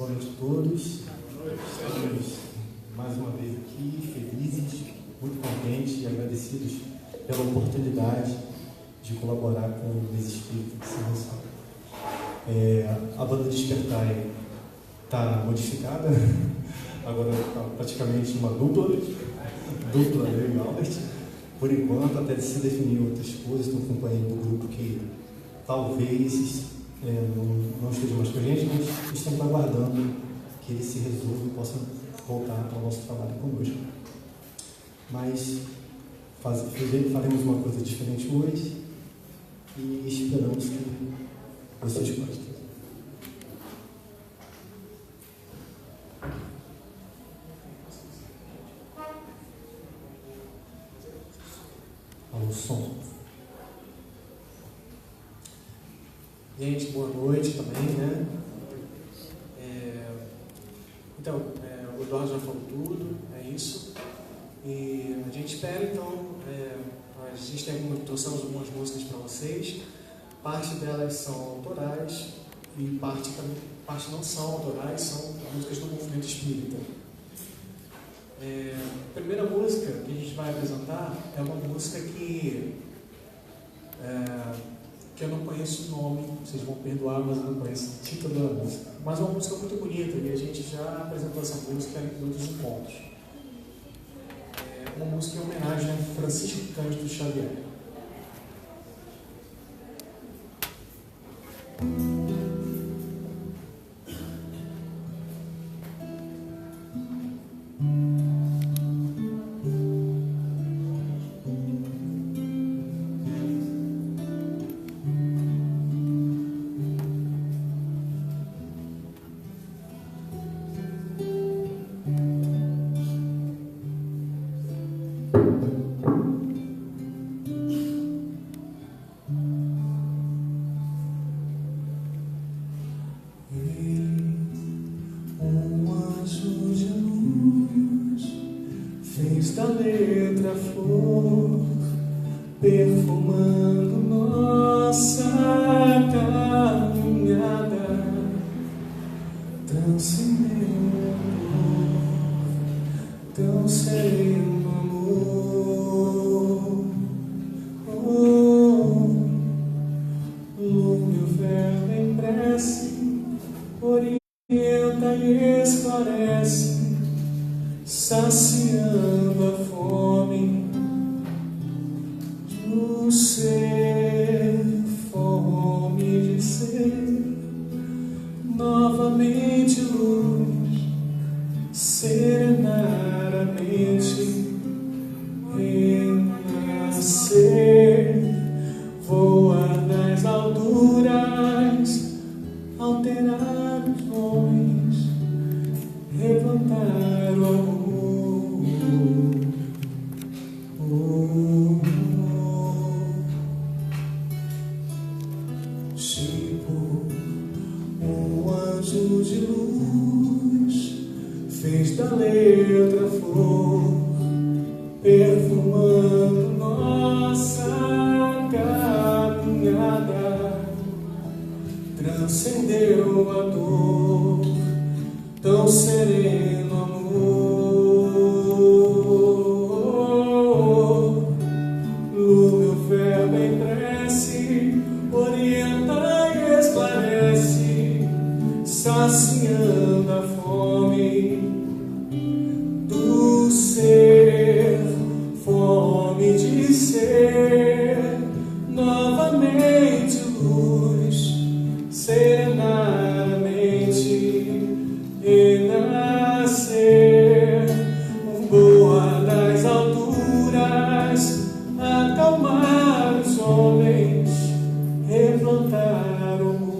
Boa noite a todos. Estamos mais uma vez aqui, felizes, muito contentes e agradecidos pela oportunidade de colaborar com o Mês Espírita de São Gonçalo. A banda Despertar está modificada, agora está praticamente uma dupla, eu e Albert. Por enquanto, até se definir outras coisas, estou acompanhando do grupo que talvez não esteja mais com a gente, mas estamos aguardando que ele se resolva e possa voltar para o nosso trabalho conosco. Mas faremos uma coisa diferente hoje e esperamos que vocês gostem. Ao som. Gente, boa noite também, né? O Eduardo já falou tudo, é isso. E a gente espera, então, a gente trouxemos algumas músicas para vocês. Parte delas são autorais e parte não são autorais, são músicas do movimento espírita. A primeira música que a gente vai apresentar é uma música que eu não conheço o nome, vocês vão perdoar, mas eu não conheço o título da música. Mas é uma música muito bonita e a gente já apresentou essa música em outros encontros. É uma música em homenagem a Francisco Cândido Xavier. Da letra flor, perfumando nossa caminhada, transcendendo tão sereno amor. Lume o verbo em prece, orienta e esclarece, saciando a fome do ser, fome de ser, novamente luz, serenar a mente, renascer, voar nas alturas, alterar os homens, levantar o amor. Tipo um anjo de luz, fez da letra flor, perfumando nossa caminhada, transcendeu a dor, tão sereno amor. Lume o verbo em prece, orienta e esclarece, saciando a fome do ser, fome de ser, novamente luz, serenar a mente, renascer, voar das alturas, acalmar os homens, replantar o mundo.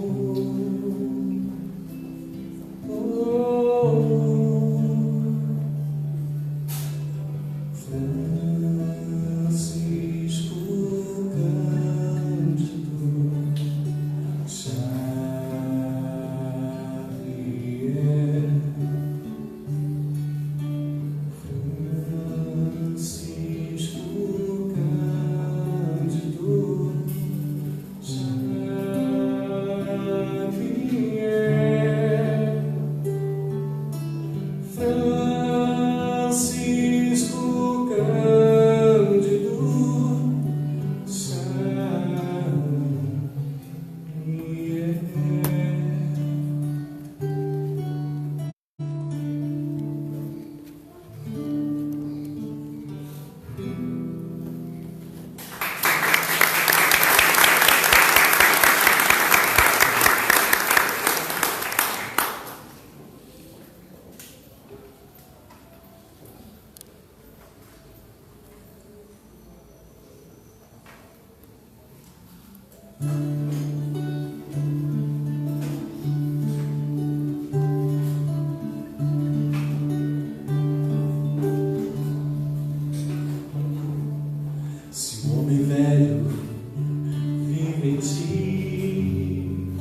Francisco Se o homem velho vive em ti,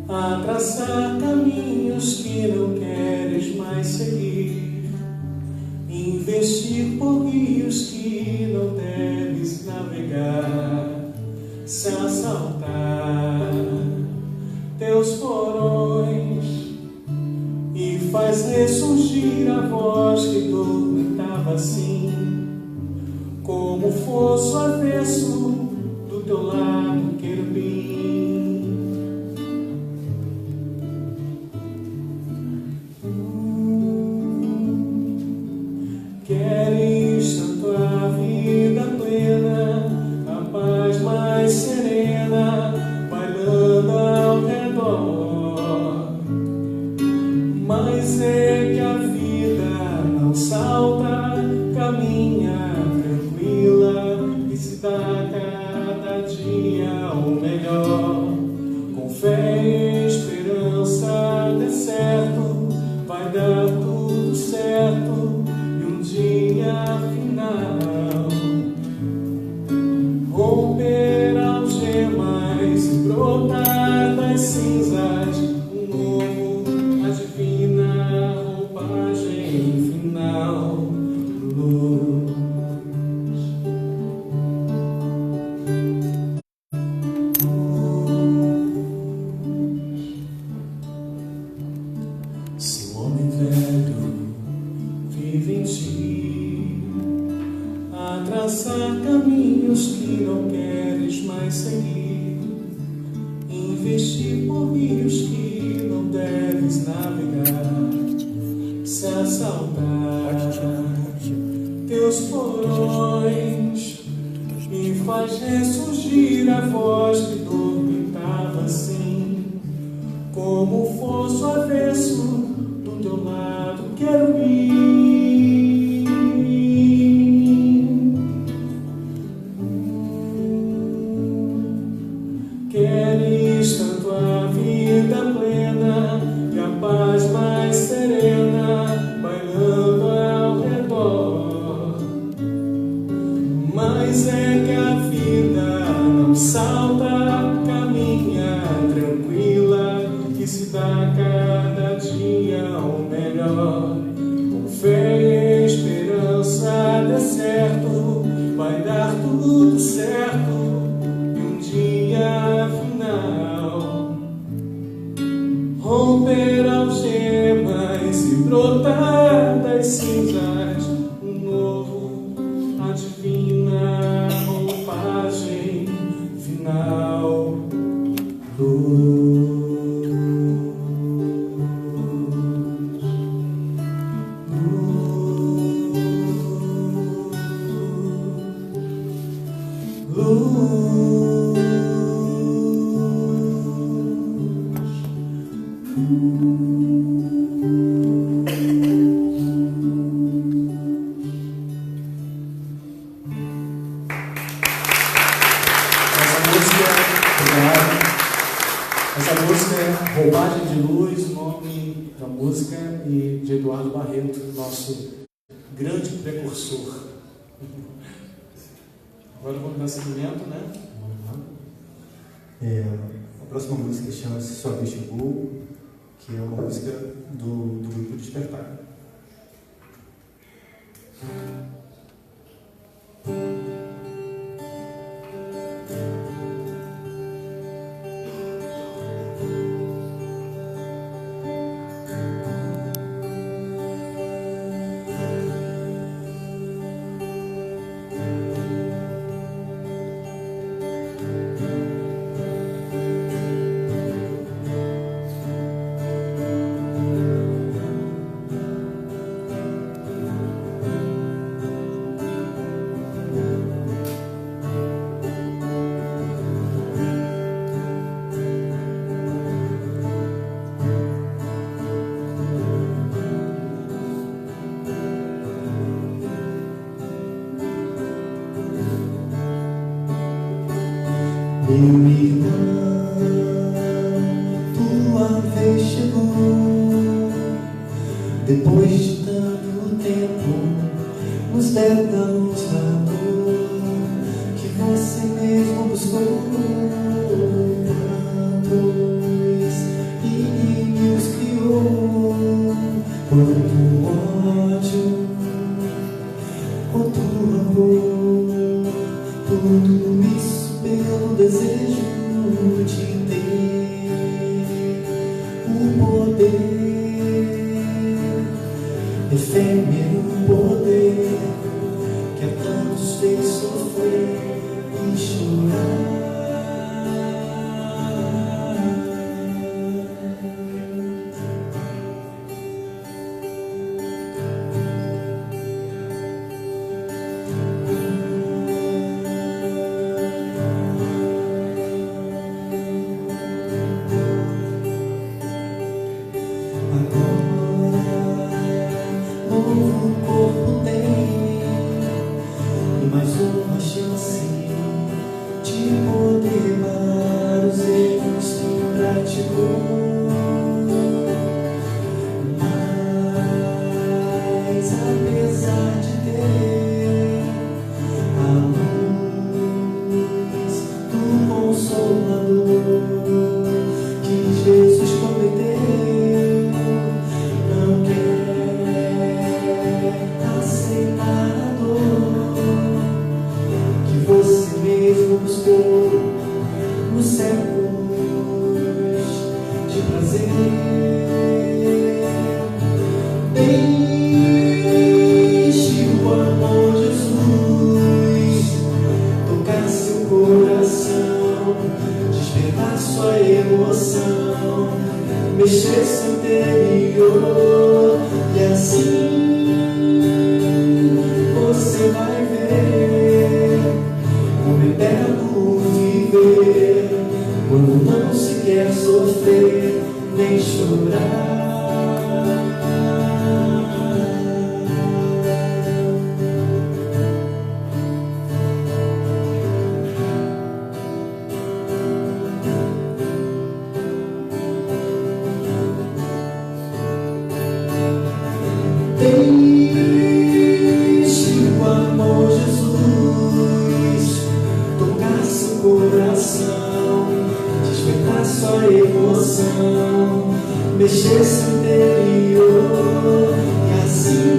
a traçar caminhos que não queres mais seguir, investir por rios que não deves navegar, se assaltar teus porões e faz ressurgir a voz que dormitava assim, como fosse o avesso do teu lado, querubim. Queres tanto a vida plena, a paz mais serena, bailando ao redor. Mas é que a vida não salta, caminha e se dá cada dia o melhor. Com fé e esperança dê certo, vai dar tudo certo, e um dia final romper algemas e brotar das cinzas um novo, a divina roupagem final. Se o homem velho vive em ti, a traçar caminhos que não queres mais seguir, investir por rios que não deves navegar, se assaltar teus porões e faz ressurgir a voz que dormitava assim, como fosse o avesso do teu lado, querubim. Queres tanto a vida plena e a paz mais serena, bailando ao redor. Mas é que a vida não salta, caminha tranquila, que se dá cada dia o melhor. Com fé e esperança dê certo, vai dar tudo certo, e um dia final romper algemas e brotar das cinzas um novo, a divina roupagem final. Essa música é Roupagem de Luz, o nome da música, e de Eduardo Barreto, nosso grande precursor. Agora vamos dar seguimento, né? A próxima música chama-se Sua Vez Chegou, que é uma música do grupo Despertar. Meu irmão, tua vez chegou. Depois de tanto tempo, nos dédanos da dor que você mesmo buscou. Quantos inimigos criou, quanto ódio, quanto amor, tudo isso pelo desejo de ter o poder, efêmero poder que a tantos fez sofrer e chorar. Mexer seu interior, e assim você vai ver como eterno viver, quando não se quer sofrer nem chorar. Deixe o amor Jesus tocar seu coração, despertar sua emoção, mexer seu interior, e assim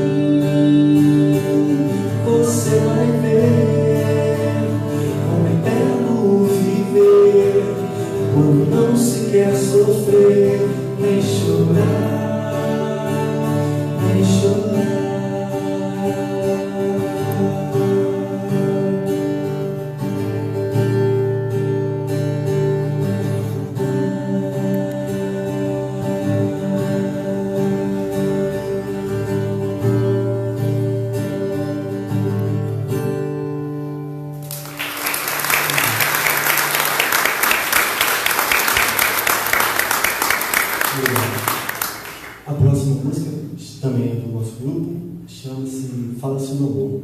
você vai ver como eterno viver, quando não se quer sofrer nem chorar. A próxima música também é do nosso grupo, chama-se Fala-se no Amor.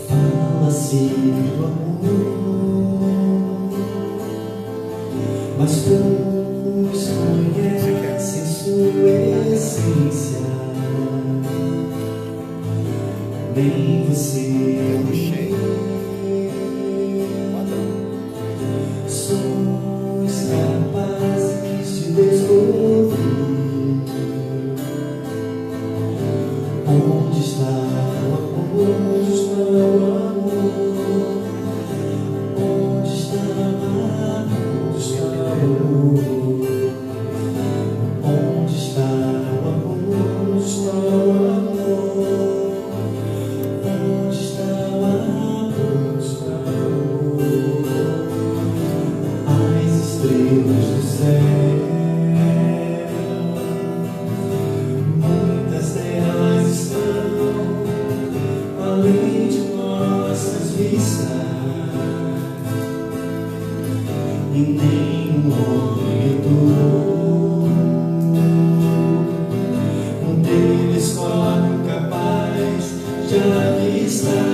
Fala-se do amor, mas poucos conhecem sua essência, nem você nem somos capazes de descobrir onde está o amor, onde está o amor, onde está o amor, onde está o amor, onde está o amor, onde está o amor, onde e nem morredor, um telescópio capaz de avistar,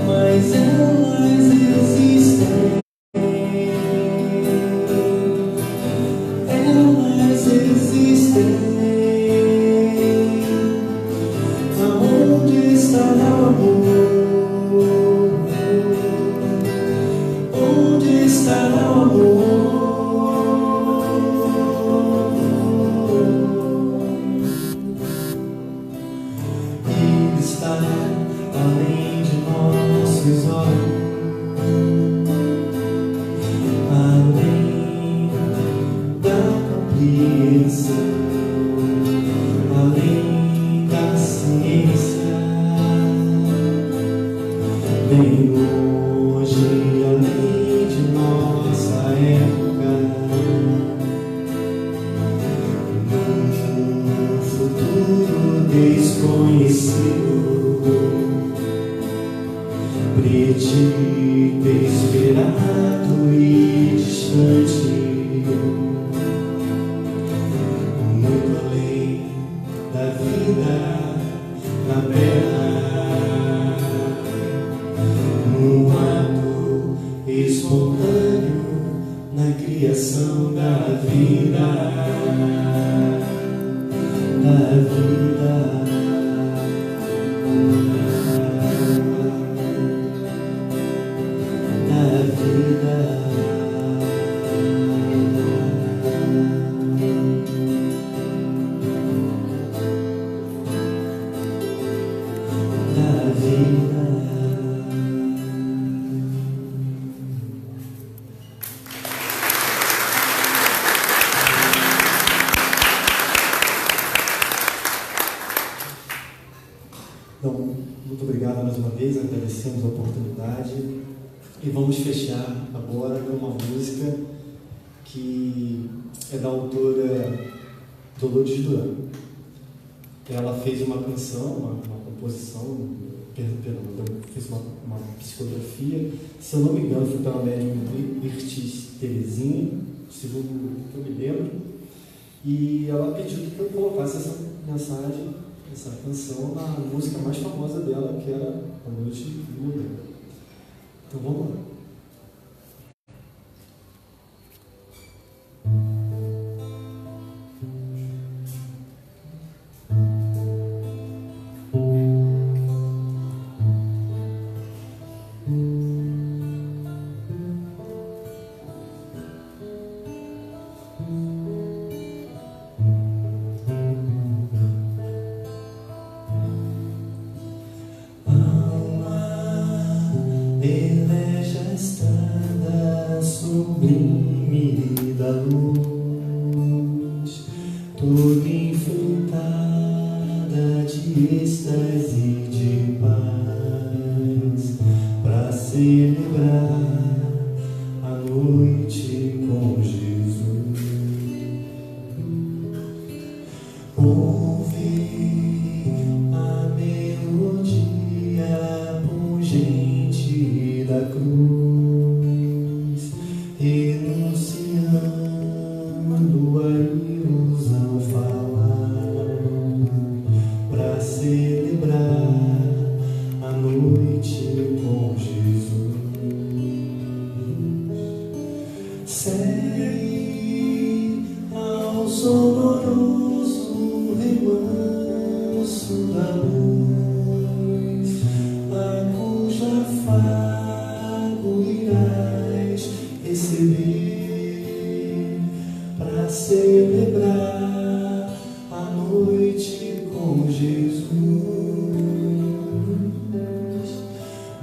mas elas existem, elas existem. Aonde está o amor? Onde está o amor? Ele está além de nossos olhos, além da compreensão, além da ciência, bem longe, além de nossa época, num futuro desconhecido, predito, esperado e distante, muito além da vida na terra, num ato espontâneo na criação da vida, da vida. Então, muito obrigado mais uma vez, agradecemos a oportunidade e vamos fechar agora com uma música que é da autora Dolores Duran. Ela fez uma canção, uma composição, fez uma psicografia, se eu não me engano, foi pela médium Irtis Terezinha, segundo o que eu me lembro, e ela pediu que eu colocasse essa mensagem, essa canção na música mais famosa dela, que era A Noite Muda. Então vamos lá. Eleja a estrada sublime da luz, toda enfeitada de êxtase e de paz, para celebrar a noite com Jesus. Ouve a melodia pungente da cruz, renunciando a ilusão falar, para celebrar a noite com Jesus. Segue ao sonoroso remanso da luz, a cuja afago irás receber, para celebrar a noite com Jesus.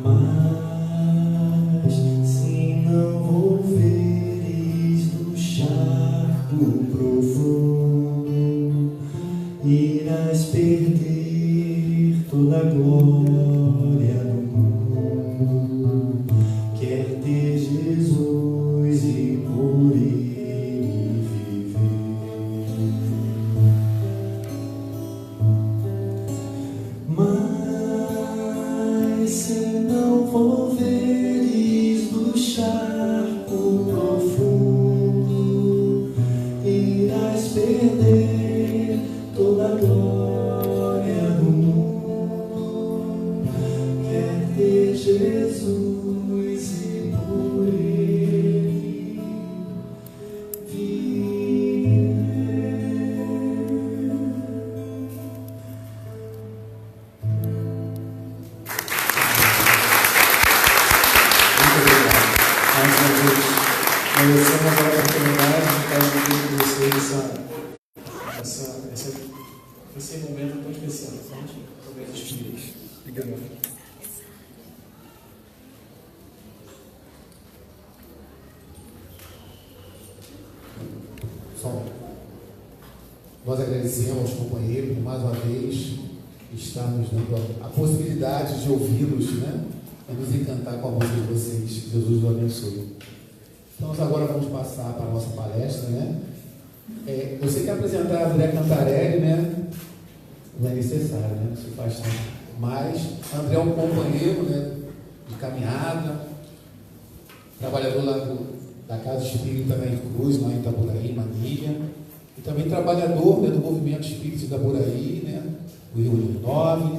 Mas se não volveres do charco profundo, irás perder toda a glória do mundo. Quer ter Jesus e por ele viver. Mas Jesus e por Ele viver. Muito obrigado. Mais uma vez, agradecemos agora a oportunidade de estar dividindo com vocês esse momento tão especial, certo? Talvez os filhos. Obrigado. Som. Nós agradecemos aos companheiros por mais uma vez estarmos dando a possibilidade de ouvi-los, né? E nos encantar com a música de vocês. Jesus os abençoe. Então, nós agora vamos passar para a nossa palestra, né? Eu sei que apresentar a André Cantarelli, né? Não é necessário, né? Isso faz tempo. Mas André é um companheiro, né? De caminhada, trabalhador lá da Casa Espírita da Cruz, lá em Itaboraí, Manilha, e também trabalhador, né, do Movimento Espírita de Itaboraí, né? Do Rio de 9,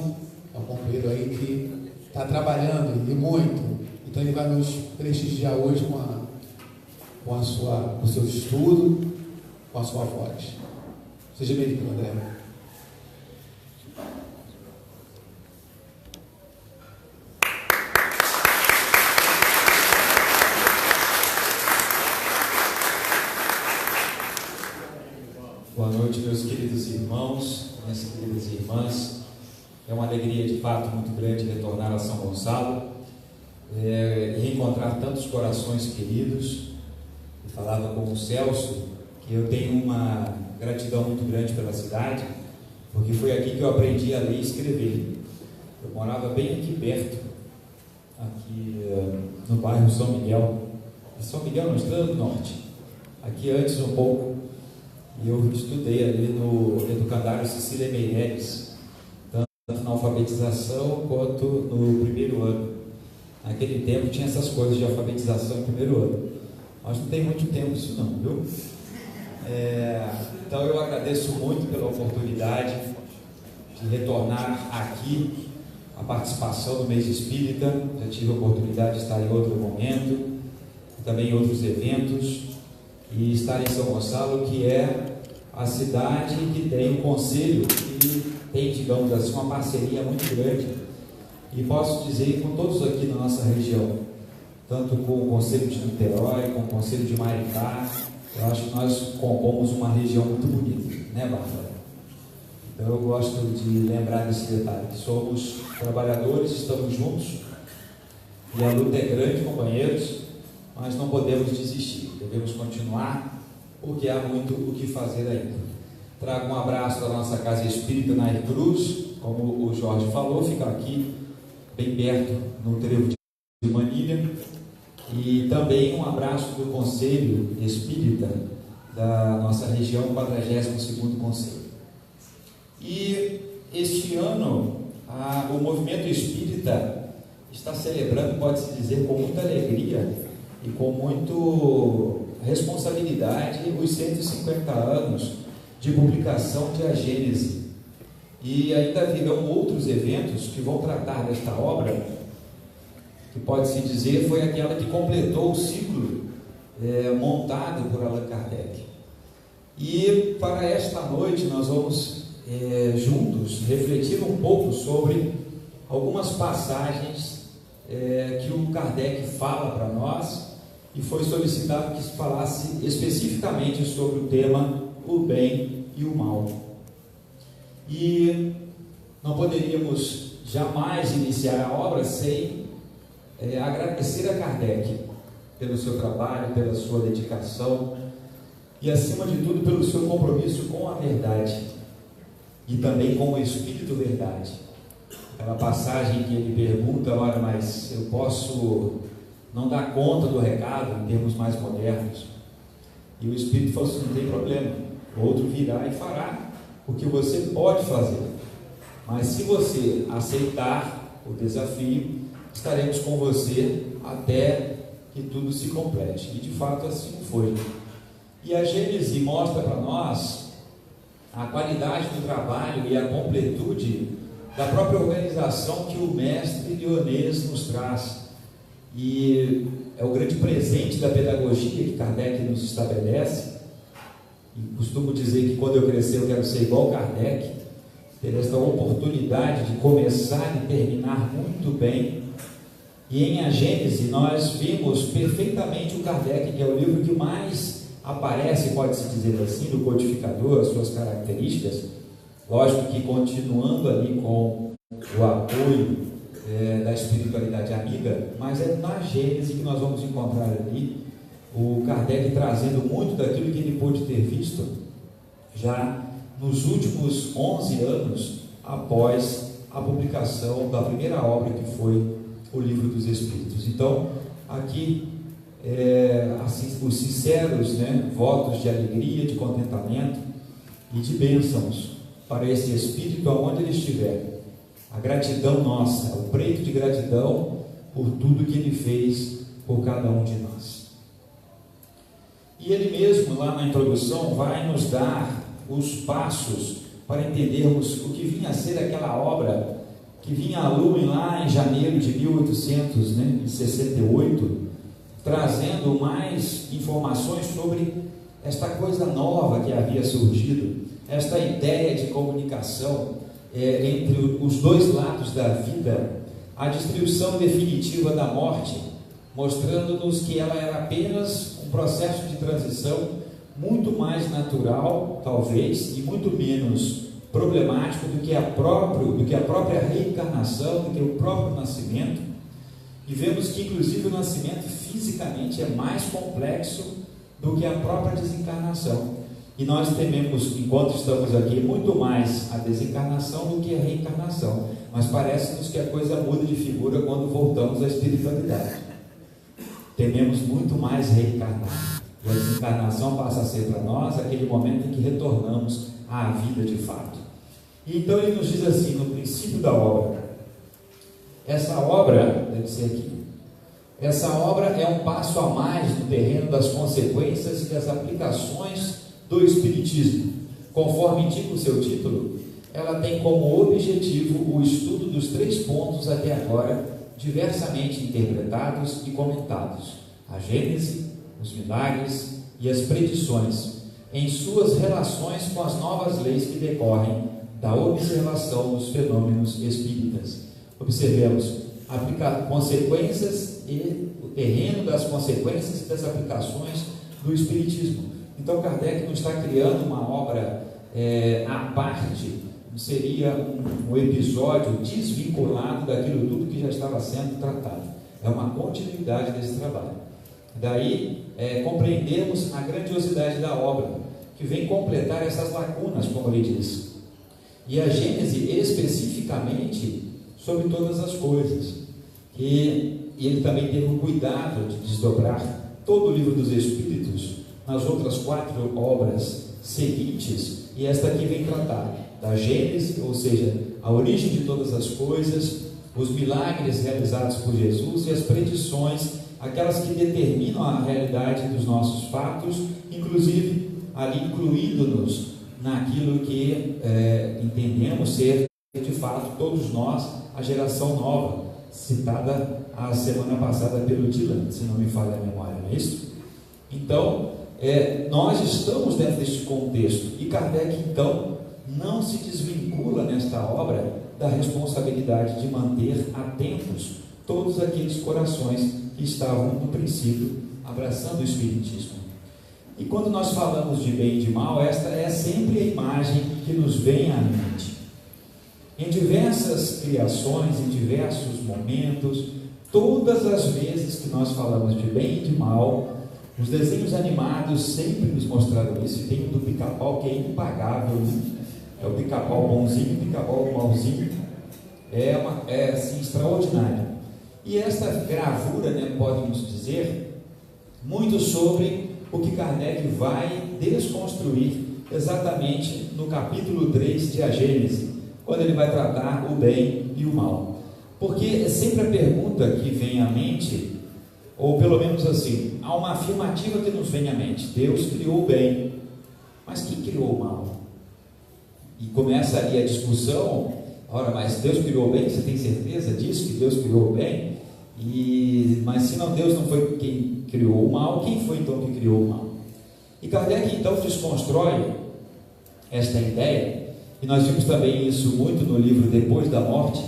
é um companheiro aí que está trabalhando e muito. Então ele vai nos prestigiar hoje com o seu estudo, com a sua voz. Seja bem-vindo, André. Boa noite, meus queridos irmãos, minhas queridas irmãs. É uma alegria, de fato, muito grande retornar a São Gonçalo e reencontrar tantos corações queridos. Eu falava com o Celso que eu tenho uma gratidão muito grande pela cidade, porque foi aqui que eu aprendi a ler e escrever. Eu morava bem aqui perto, aqui no bairro São Miguel. São Miguel, no Estrela do Norte. Aqui antes um pouco. E eu estudei ali no Educandário Cecília Meireles, tanto na alfabetização quanto no primeiro ano. Naquele tempo tinha essas coisas de alfabetização no primeiro ano. Mas não tem muito tempo isso não, viu? Então eu agradeço muito pela oportunidade de retornar aqui a participação do mês espírita. Já tive a oportunidade de estar em outro momento, também em outros eventos, e estar em São Gonçalo, que é a cidade que tem um conselho que tem, digamos assim, uma parceria muito grande, e posso dizer com todos aqui na nossa região, tanto com o Conselho de Niterói, com o Conselho de Maricá. Eu acho que nós compomos uma região muito bonita, né, Bárbara? Então eu gosto de lembrar desse detalhe, que somos trabalhadores, estamos juntos, e a luta é grande, companheiros, mas não podemos desistir, devemos continuar, porque há muito o que fazer ainda. Trago um abraço da nossa Casa Espírita na Cruz, como o Jorge falou, fica aqui bem perto, no trevo de Manilha, e também um abraço do Conselho Espírita da nossa região, 42º Conselho. E este ano, o movimento espírita está celebrando, pode-se dizer, com muita alegria e com muita responsabilidade, os 150 anos de publicação de A Gênese. E ainda virão outros eventos que vão tratar desta obra, que pode-se dizer foi aquela que completou o ciclo montado por Allan Kardec. E para esta noite nós vamos juntos refletir um pouco sobre algumas passagens que o Kardec fala para nós, e foi solicitado que se falasse especificamente sobre o tema o bem e o mal. E não poderíamos jamais iniciar a obra sem agradecer a Kardec pelo seu trabalho, pela sua dedicação e, acima de tudo, pelo seu compromisso com a verdade e também com o Espírito Verdade. Aquela passagem que ele pergunta: ora, mas eu posso não dar conta do recado em termos mais modernos? E o Espírito falou assim: não tem problema, o outro virá e fará o que você pode fazer, mas se você aceitar o desafio, estaremos com você até que tudo se complete. E de fato assim foi. E a Gênese mostra para nós a qualidade do trabalho e a completude da própria organização que o mestre Lyonês nos traz. E é o grande presente da pedagogia que Kardec nos estabelece. E costumo dizer que quando eu crescer eu quero ser igual Kardec, ter esta oportunidade de começar e terminar muito bem. E em A Gênese nós vimos perfeitamente o Kardec, que é o livro que mais aparece, pode-se dizer assim, no codificador, as suas características. Lógico que continuando ali com o apoio da espiritualidade amiga, mas é na Gênese que nós vamos encontrar ali o Kardec trazendo muito daquilo que ele pôde ter visto já nos últimos 11 anos após a publicação da primeira obra, que foi o Livro dos Espíritos. Então, aqui, assim, os sinceros votos de alegria, de contentamento e de bênçãos para esse Espírito aonde ele estiver. A gratidão nossa, o preito de gratidão por tudo que ele fez por cada um de nós. E ele mesmo, lá na introdução, vai nos dar os passos para entendermos o que vinha a ser aquela obra que vinha à lume lá em janeiro de 1868, trazendo mais informações sobre esta coisa nova que havia surgido, esta ideia de comunicação entre os dois lados da vida, a distribuição definitiva da morte, mostrando-nos que ela era apenas um processo de transição muito mais natural, talvez, e muito menos problemático do que a própria reencarnação, do que o próprio nascimento. E vemos que, inclusive, o nascimento fisicamente é mais complexo do que a própria desencarnação. E nós tememos, enquanto estamos aqui, muito mais a desencarnação do que a reencarnação. Mas parece-nos que a coisa muda de figura quando voltamos à espiritualidade. Tememos muito mais reencarnar. E a desencarnação passa a ser para nós aquele momento em que retornamos à vida de fato. E então ele nos diz assim, no princípio da obra, essa obra, deve ser aqui, essa obra é um passo a mais no terreno das consequências e das aplicações do Espiritismo. Conforme indica o seu título, ela tem como objetivo o estudo dos 3 pontos até agora diversamente interpretados e comentados: a Gênese, os milagres e as predições, em suas relações com as novas leis que decorrem da observação dos fenômenos espíritas. Observemos consequências e o terreno das consequências e das aplicações do Espiritismo. Então Kardec não está criando uma obra à parte, seria um episódio desvinculado daquilo tudo que já estava sendo tratado. É uma continuidade desse trabalho. Daí compreendemos a grandiosidade da obra, que vem completar essas lacunas, como ele diz. E a Gênese especificamente sobre todas as coisas. E ele também teve o cuidado de desdobrar todo o Livro dos Espíritos nas outras 4 obras seguintes, e esta aqui vem tratar da Gênese, ou seja, a origem de todas as coisas, os milagres realizados por Jesus e as predições, aquelas que determinam a realidade dos nossos fatos, inclusive ali incluindo-nos naquilo que entendemos ser, de fato, todos nós, a geração nova, citada a semana passada pelo Dylan, se não me falha a memória, não é isso? Então, nós estamos dentro deste contexto, e Kardec, então, não se desvincula nesta obra da responsabilidade de manter atentos todos aqueles corações que estavam, no princípio, abraçando o Espiritismo. E quando nós falamos de bem e de mal, esta é sempre a imagem que nos vem à mente. Em diversas criações, em diversos momentos, todas as vezes que nós falamos de bem e de mal, os desenhos animados sempre nos mostraram isso. E tem o do Pica-Pau, que é impagável, né? É o Pica-Pau bonzinho, o Pica-Pau malzinho. É assim, extraordinário. E esta gravura, podemos dizer, muito sobre o que Kardec vai desconstruir exatamente no capítulo 3 de A Gênese, quando ele vai tratar o bem e o mal. Porque é sempre a pergunta que vem à mente, ou pelo menos assim, há uma afirmativa que nos vem à mente: Deus criou o bem, mas quem criou o mal? E começa ali a discussão Ora, mas Deus criou o bem? Você tem certeza disso, que Deus criou o bem? Mas se não, Deus não foi quem criou o mal, quem foi então que criou o mal? E Kardec então desconstrói esta ideia, e nós vimos também isso muito no livro Depois da Morte,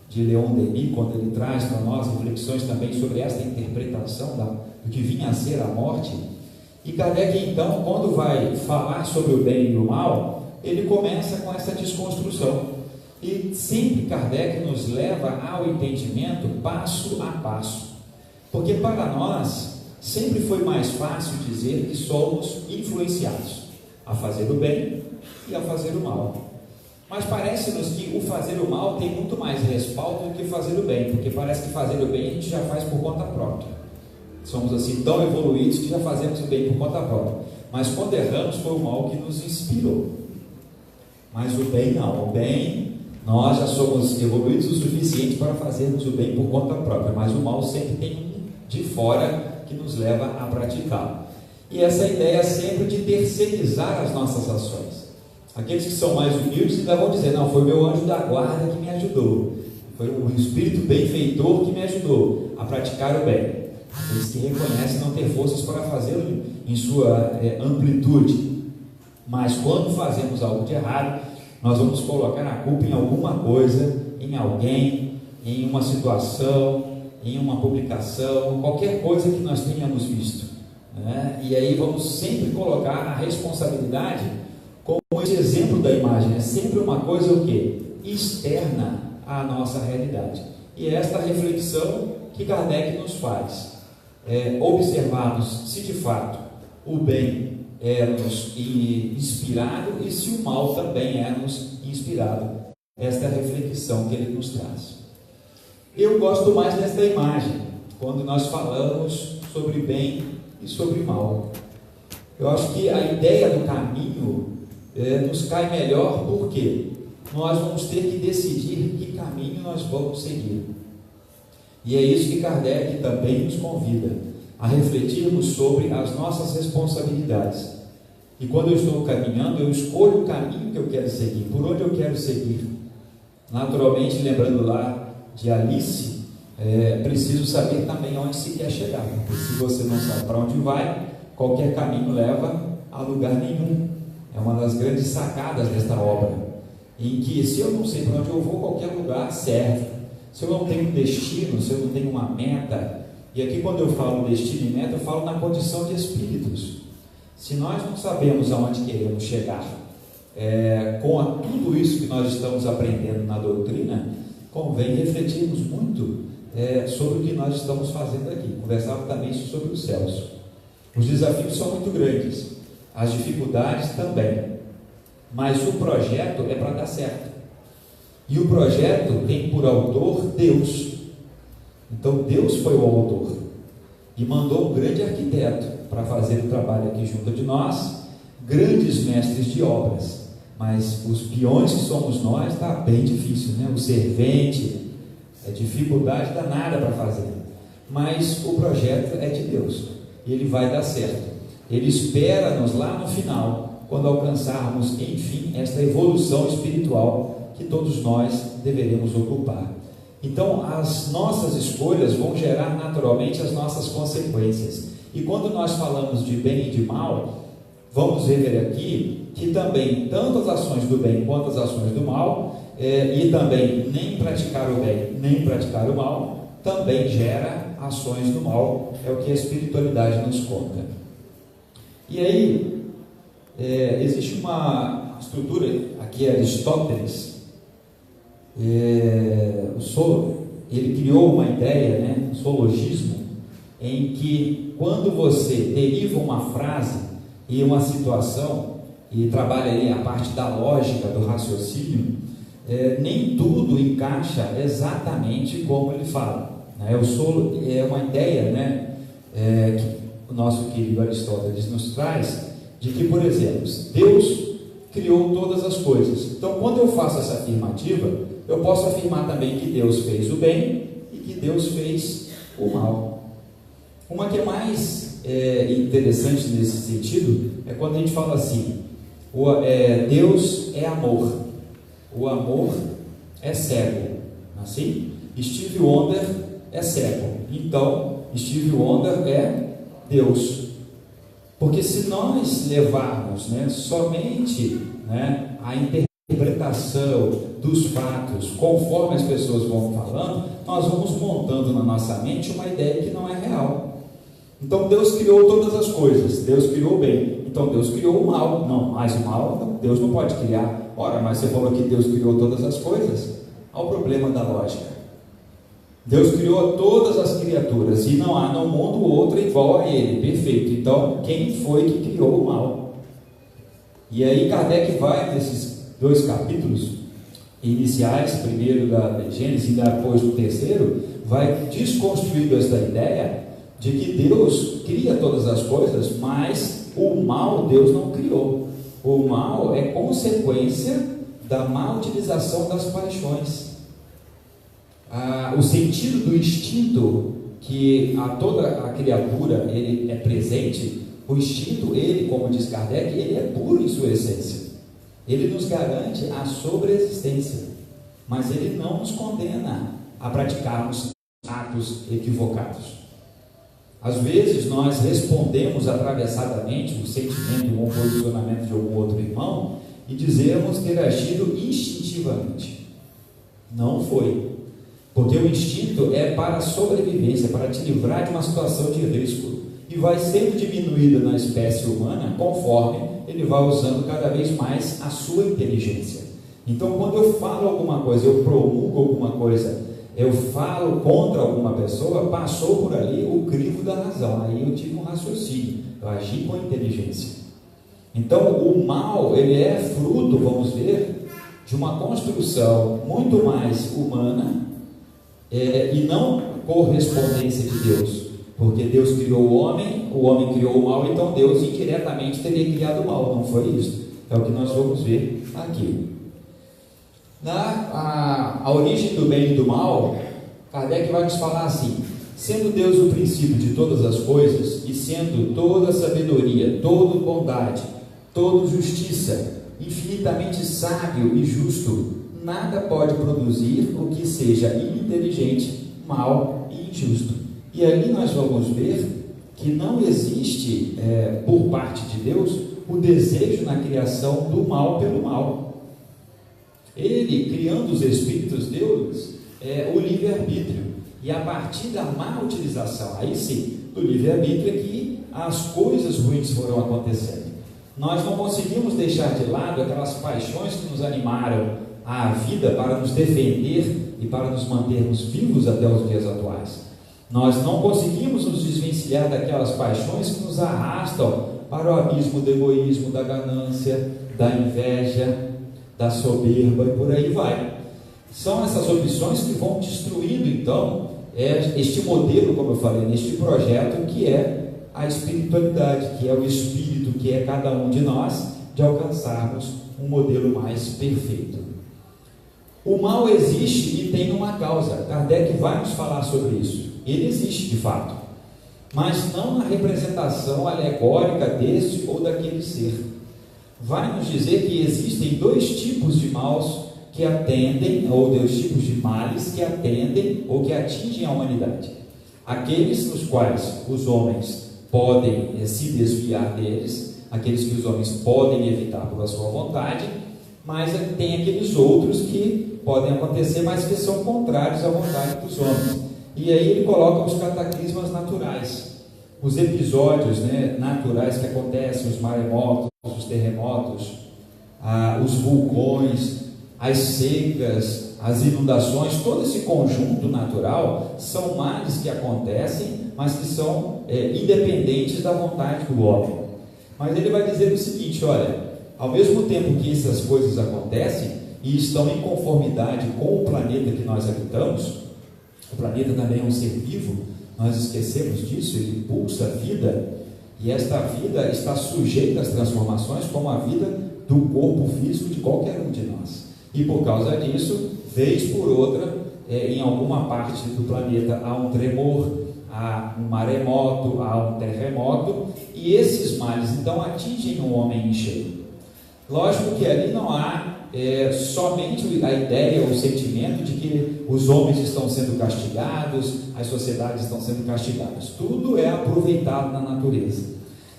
de Leon Denis, quando ele traz para nós reflexões também sobre esta interpretação do que vinha a ser a morte. E Kardec então, quando vai falar sobre o bem e o mal, ele começa com essa desconstrução, e sempre Kardec nos leva ao entendimento passo a passo, porque para nós sempre foi mais fácil dizer que somos influenciados a fazer o bem e a fazer o mal. Mas parece-nos que o fazer o mal tem muito mais respaldo do que fazer o bem, porque parece que fazer o bem a gente já faz por conta própria. Somos assim tão evoluídos que já fazemos o bem por conta própria. Mas quando erramos foi o mal que nos inspirou. Mas o bem não. O bem, nós já somos evoluídos o suficiente para fazermos o bem por conta própria. Mas o mal sempre tem um de fora que nos leva a praticá-lo. E essa ideia sempre de terceirizar as nossas ações. Aqueles que são mais humildes ainda vão dizer: não, foi meu anjo da guarda que me ajudou, foi o espírito benfeitor que me ajudou a praticar o bem. Aqueles que reconhecem não ter forças para fazê-lo em sua amplitude. Mas quando fazemos algo de errado, nós vamos colocar a culpa em alguma coisa, em alguém, em uma situação, em uma publicação, qualquer coisa que nós tenhamos visto, né? E aí vamos sempre colocar a responsabilidade como esse exemplo da imagem. É sempre uma coisa o quê? Externa à nossa realidade. E é esta reflexão que Kardec nos faz. Observarmos se de fato o bem é-nos inspirado e se o mal também é-nos inspirado. Esta é a reflexão que ele nos traz. Eu gosto mais desta imagem, quando nós falamos sobre bem e sobre mal. Eu acho que a ideia do caminho nos cai melhor, porque nós vamos ter que decidir que caminho nós vamos seguir. E é isso que Kardec também nos convida, a refletirmos sobre as nossas responsabilidades. E quando eu estou caminhando, eu escolho o caminho que eu quero seguir, por onde eu quero seguir. Naturalmente, lembrando lá de Alice, preciso saber também onde se quer chegar, porque se você não sabe para onde vai, qualquer caminho leva a lugar nenhum. É uma das grandes sacadas desta obra, em que se eu não sei para onde eu vou, qualquer lugar serve. Se eu não tenho destino, se eu não tenho uma meta, e aqui quando eu falo destino e meta, eu falo na condição de espíritos. Se nós não sabemos aonde queremos chegar, com tudo isso que nós estamos aprendendo na doutrina, convém refletirmos muito sobre o que nós estamos fazendo aqui. Conversava também sobre os céus. Os desafios são muito grandes, as dificuldades também, mas o projeto é para dar certo. E o projeto tem por autor Deus. Então Deus foi o autor e mandou um grande arquiteto para fazer o trabalho aqui junto de nós, grandes mestres de obras. Mas os peões que somos nós, está bem difícil, né? O servente, dificuldade danada para fazer. Mas o projeto é de Deus e ele vai dar certo. Ele espera-nos lá no final, quando alcançarmos, enfim, esta evolução espiritual que todos nós deveremos ocupar. Então, as nossas escolhas vão gerar naturalmente as nossas consequências. E quando nós falamos de bem e de mal, vamos ver aqui que também, tanto as ações do bem quanto as ações do mal, e também nem praticar o bem, nem praticar o mal, também gera ações do mal. É o que a espiritualidade nos conta. E aí, existe uma estrutura, aqui é Aristóteles, ele criou uma ideia, um sologismo, em que quando você deriva uma frase e uma situação, e trabalha aí a parte da lógica, do raciocínio, nem tudo encaixa exatamente como ele fala. É uma ideia, que o nosso querido Aristóteles nos traz, de que, por exemplo, Deus criou todas as coisas. Então, quando eu faço essa afirmativa, eu posso afirmar também que Deus fez o bem e que Deus fez o mal. Uma que é mais interessante nesse sentido é quando a gente fala assim: Deus é amor. O amor é cego, assim? Steve Wonder é cego, então Steve Wonder é Deus. Porque se nós levarmos, somente, a interpretação dos fatos conforme as pessoas vão falando, nós vamos montando na nossa mente uma ideia que não é real. Então Deus criou todas as coisas, Deus criou o bem, então Deus criou o mal. Não, mas o mal Deus não pode criar. Ora, mas você falou que Deus criou todas as coisas. Olha o problema da lógica. Deus criou todas as criaturas e não há no mundo outro igual a ele, perfeito. Então quem foi que criou o mal? E aí Kardec vai nesses 2 capítulos iniciais, primeiro da Gênesis e depois do terceiro, vai desconstruindo esta ideia de que Deus cria todas as coisas, mas o mal Deus não criou. O mal é consequência da má utilização das paixões. O sentido do instinto que a toda a criatura ele é presente, o instinto, ele, como diz Kardec, ele é puro em sua essência. Ele nos garante a sobreexistência, mas ele não nos condena a praticarmos atos equivocados. Às vezes nós respondemos atravessadamente o sentimento ou o posicionamento de algum outro irmão e dizemos ter agido instintivamente. Não foi. Porque o instinto é para a sobrevivência, para te livrar de uma situação de risco. E vai sendo diminuída na espécie humana conforme ele vai usando cada vez mais a sua inteligência. Então, quando eu falo alguma coisa, eu promulgo alguma coisa, eu falo contra alguma pessoa, passou por ali o crivo da razão. Aí eu tive um raciocínio, eu agi com inteligência. Então, o mal, ele é fruto, vamos ver, de uma construção muito mais humana, e não correspondência de Deus, porque Deus criou o homem criou o mal, então Deus indiretamente teria criado o mal, não foi isso? É o que nós vamos ver aqui. A origem do bem e do mal, Kardec vai nos falar assim: sendo Deus o princípio de todas as coisas, e sendo toda sabedoria, toda bondade, toda justiça, infinitamente sábio e justo, nada pode produzir o que seja ininteligente, mal e injusto. E ali nós vamos ver que não existe, por parte de Deus, o desejo na criação do mal pelo mal. Ele, criando os espíritos, deu-lhes o livre-arbítrio. E a partir da má utilização, aí sim, do livre-arbítrio é que as coisas ruins foram acontecendo. Nós não conseguimos deixar de lado aquelas paixões que nos animaram à vida para nos defender e para nos mantermos vivos até os dias atuais. Nós não conseguimos nos desvencilhar daquelas paixões que nos arrastam para o abismo do egoísmo, da ganância, da inveja, da soberba e por aí vai. São essas opções que vão destruindo então este modelo, como eu falei, neste projeto que é a espiritualidade, que é o espírito, que é cada um de nós, de alcançarmos um modelo mais perfeito. O mal existe e tem uma causa. Kardec vai nos falar sobre isso. Ele existe de fato, mas não na representação alegórica deste ou daquele ser. Vai nos dizer que existem 2 tipos de maus que atendem, ou 2 tipos de males que atendem ou que atingem a humanidade. Aqueles nos quais os homens podem se desviar deles, aqueles que os homens podem evitar pela sua vontade, mas tem aqueles outros que podem acontecer, mas que são contrários à vontade dos homens. E aí ele coloca os cataclismas naturais, os episódios naturais que acontecem, os maremotos, os terremotos, os vulcões, as secas, as inundações, todo esse conjunto natural são males que acontecem, mas que são independentes da vontade do homem. Mas ele vai dizer o seguinte: olha, ao mesmo tempo que essas coisas acontecem e estão em conformidade com o planeta que nós habitamos, o planeta também é um ser vivo, nós esquecemos disso, ele pulsa vida, e esta vida está sujeita às transformações como a vida do corpo físico de qualquer um de nós. E por causa disso, vez por outra, em alguma parte do planeta há um tremor, há um maremoto, há um terremoto, e esses males então atingem o homem em cheio. Lógico que ali não há somente a ideia, o sentimento de que os homens estão sendo castigados, as sociedades estão sendo castigadas. Tudo é aproveitado na natureza.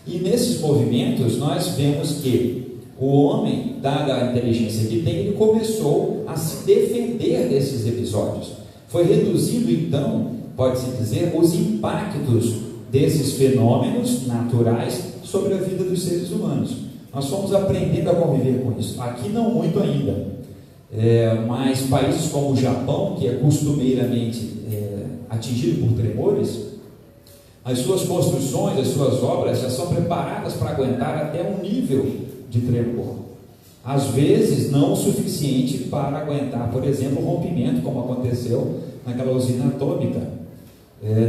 E nesses movimentos nós vemos que o homem, dada a inteligência que tem, ele começou a se defender desses episódios. Foi reduzindo então, pode-se dizer, os impactos desses fenômenos naturais sobre a vida dos seres humanos. Nós fomos aprendendo a conviver com isso. Aqui não muito ainda, mas países como o Japão, que é costumeiramente atingido por tremores, as suas construções, as suas obras já são preparadas para aguentar até um nível de tremor. Às vezes não o suficiente para aguentar, por exemplo, o rompimento, como aconteceu naquela usina atômica.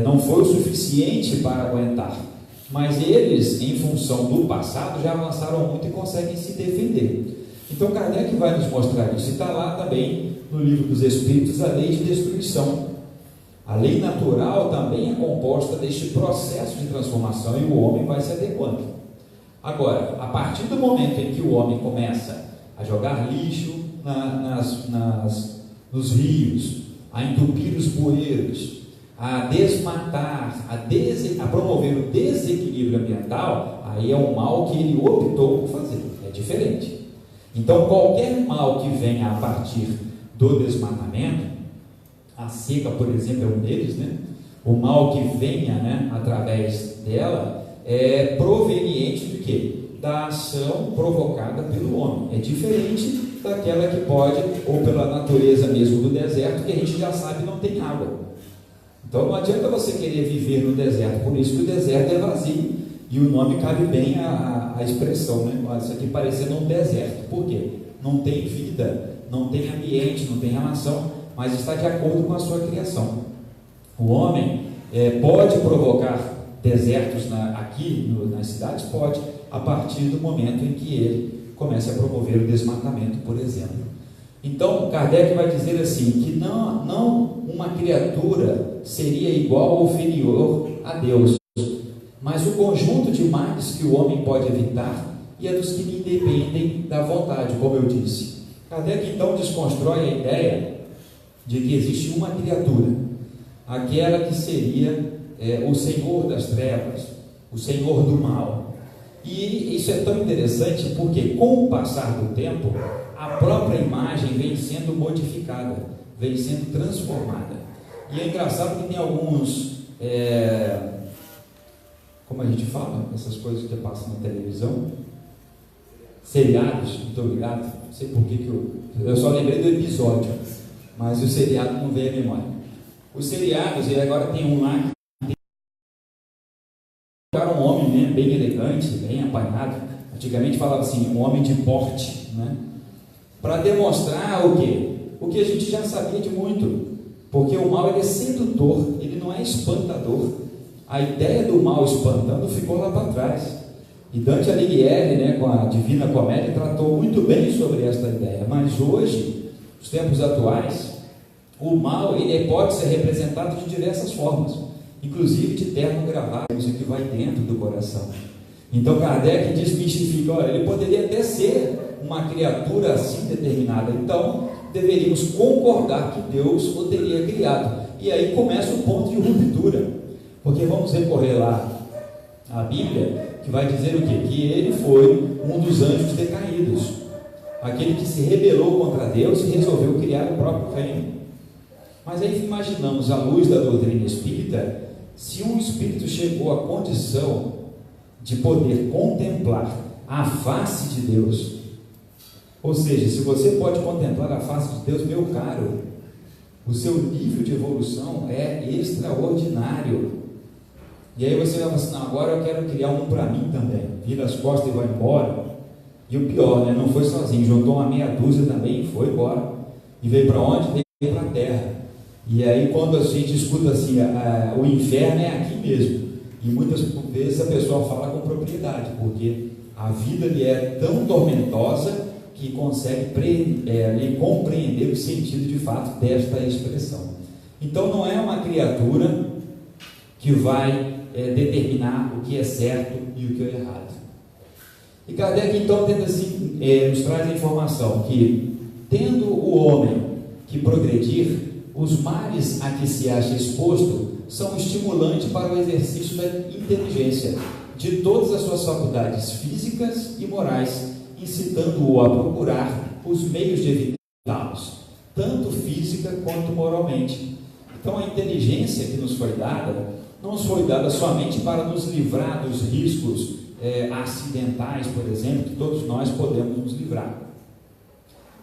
Não foi o suficiente para aguentar, mas eles, em função do passado, já avançaram muito e conseguem se defender. Então Kardec vai nos mostrar isso, e está lá também no Livro dos Espíritos a lei de destruição. A lei natural também é composta deste processo de transformação, e o homem vai se adequando. Agora, a partir do momento em que o homem começa a jogar lixo nos rios, a entupir os bueiros, a desmatar, a promover o desequilíbrio ambiental, aí é um mal que ele optou por fazer, é diferente. Então qualquer mal que venha a partir do desmatamento, a seca, por exemplo, é um deles, né? O mal que venha, né, através dela é proveniente de quê? Da ação provocada pelo homem. É diferente daquela que pode, ou pela natureza mesmo do deserto, que a gente já sabe não tem água. Então não adianta você querer viver no deserto, por isso que o deserto é vazio, e o nome cabe bem à expressão, né? Isso aqui parecendo um deserto. Por quê? Não tem vida, não tem ambiente, não tem relação, mas está de acordo com a sua criação. O homem pode provocar desertos aqui nas cidades? Pode, a partir do momento em que ele comece a promover o desmatamento, por exemplo. Então Kardec vai dizer assim, que não uma criatura seria igual ou inferior a Deus, mas o conjunto de males que o homem pode evitar e a dos que lhe dependem da vontade, como eu disse. Kardec então desconstrói a ideia de que existe uma criatura, aquela que seria o Senhor das trevas, o Senhor do mal. E isso é tão interessante porque com o passar do tempo, a própria imagem vem sendo modificada, vem sendo transformada. E é engraçado que tem alguns, como a gente fala, essas coisas que passam na televisão, seriados, muito obrigado, não sei por que eu só lembrei do episódio, mas o seriado não veio à memória. Os seriados, e agora tem um lá que tem um homem, né, bem elegante, bem apanhado. Antigamente falava assim, um homem de porte, né? Para demonstrar o quê? O que a gente já sabia de muito, porque o mal ele é sedutor, ele não é espantador. A ideia do mal espantando ficou lá para trás. E Dante Alighieri, né, com a Divina Comédia, tratou muito bem sobre esta ideia. Mas hoje, nos tempos atuais, o mal ele pode ser representado de diversas formas, inclusive de terno gravado, que vai dentro do coração. Então Kardec desmistifica, olha, ele poderia até ser uma criatura assim determinada, então deveríamos concordar que Deus o teria criado. E aí começa o ponto de ruptura, porque vamos recorrer lá à Bíblia, que vai dizer o quê? Que ele foi um dos anjos decaídos, aquele que se rebelou contra Deus e resolveu criar o próprio reino. Mas aí imaginamos, à luz da doutrina espírita, se um espírito chegou à condição de poder contemplar a face de Deus, ou seja, se você pode contemplar a face de Deus, meu caro, o seu nível de evolução é extraordinário. E aí você vai falar assim, não, agora eu quero criar um para mim também, vira as costas e vai embora. E o pior, né, não foi sozinho, juntou uma meia dúzia também e foi embora. E veio para onde? Veio para a terra. E aí quando a gente escuta assim, o inferno é aqui mesmo, e muitas vezes a pessoa fala com propriedade, porque a vida lhe é tão tormentosa que consegue compreender o sentido de fato desta expressão. Então não é uma criatura que vai determinar o que é certo e o que é errado. E Kardec então tenta assim, nos traz a informação que Tendo o homem que progredir, os males a que se acha exposto são estimulante para o exercício da inteligência, de todas as suas faculdades físicas e morais, incitando-o a procurar os meios de evitá-los, tanto física quanto moralmente. Então a inteligência que nos foi dada, não nos foi dada somente para nos livrar dos riscos acidentais, por exemplo, que todos nós podemos nos livrar.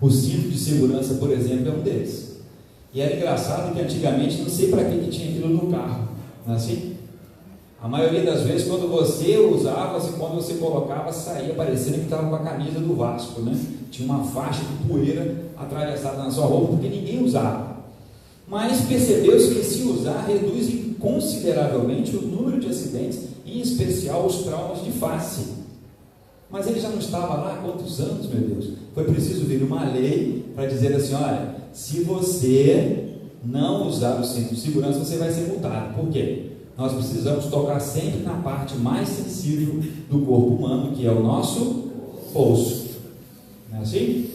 O cinto de segurança, por exemplo, é um deles. E era engraçado que antigamente, não sei para que tinha aquilo no carro, não é assim? A maioria das vezes, quando você usava, quando você colocava, saía parecendo que estava com a camisa do Vasco, né? Tinha uma faixa de poeira atravessada na sua roupa, porque ninguém usava. Mas percebeu-se que se usar, reduz consideravelmente o número de acidentes, em especial os traumas de face. Mas ele já não estava lá há quantos anos, meu Deus? Foi preciso vir uma lei para dizer assim, olha, se você não usar o cinto de segurança, você vai ser multado. Por quê? Nós precisamos tocar sempre na parte mais sensível do corpo humano, que é o nosso bolso. Não é assim?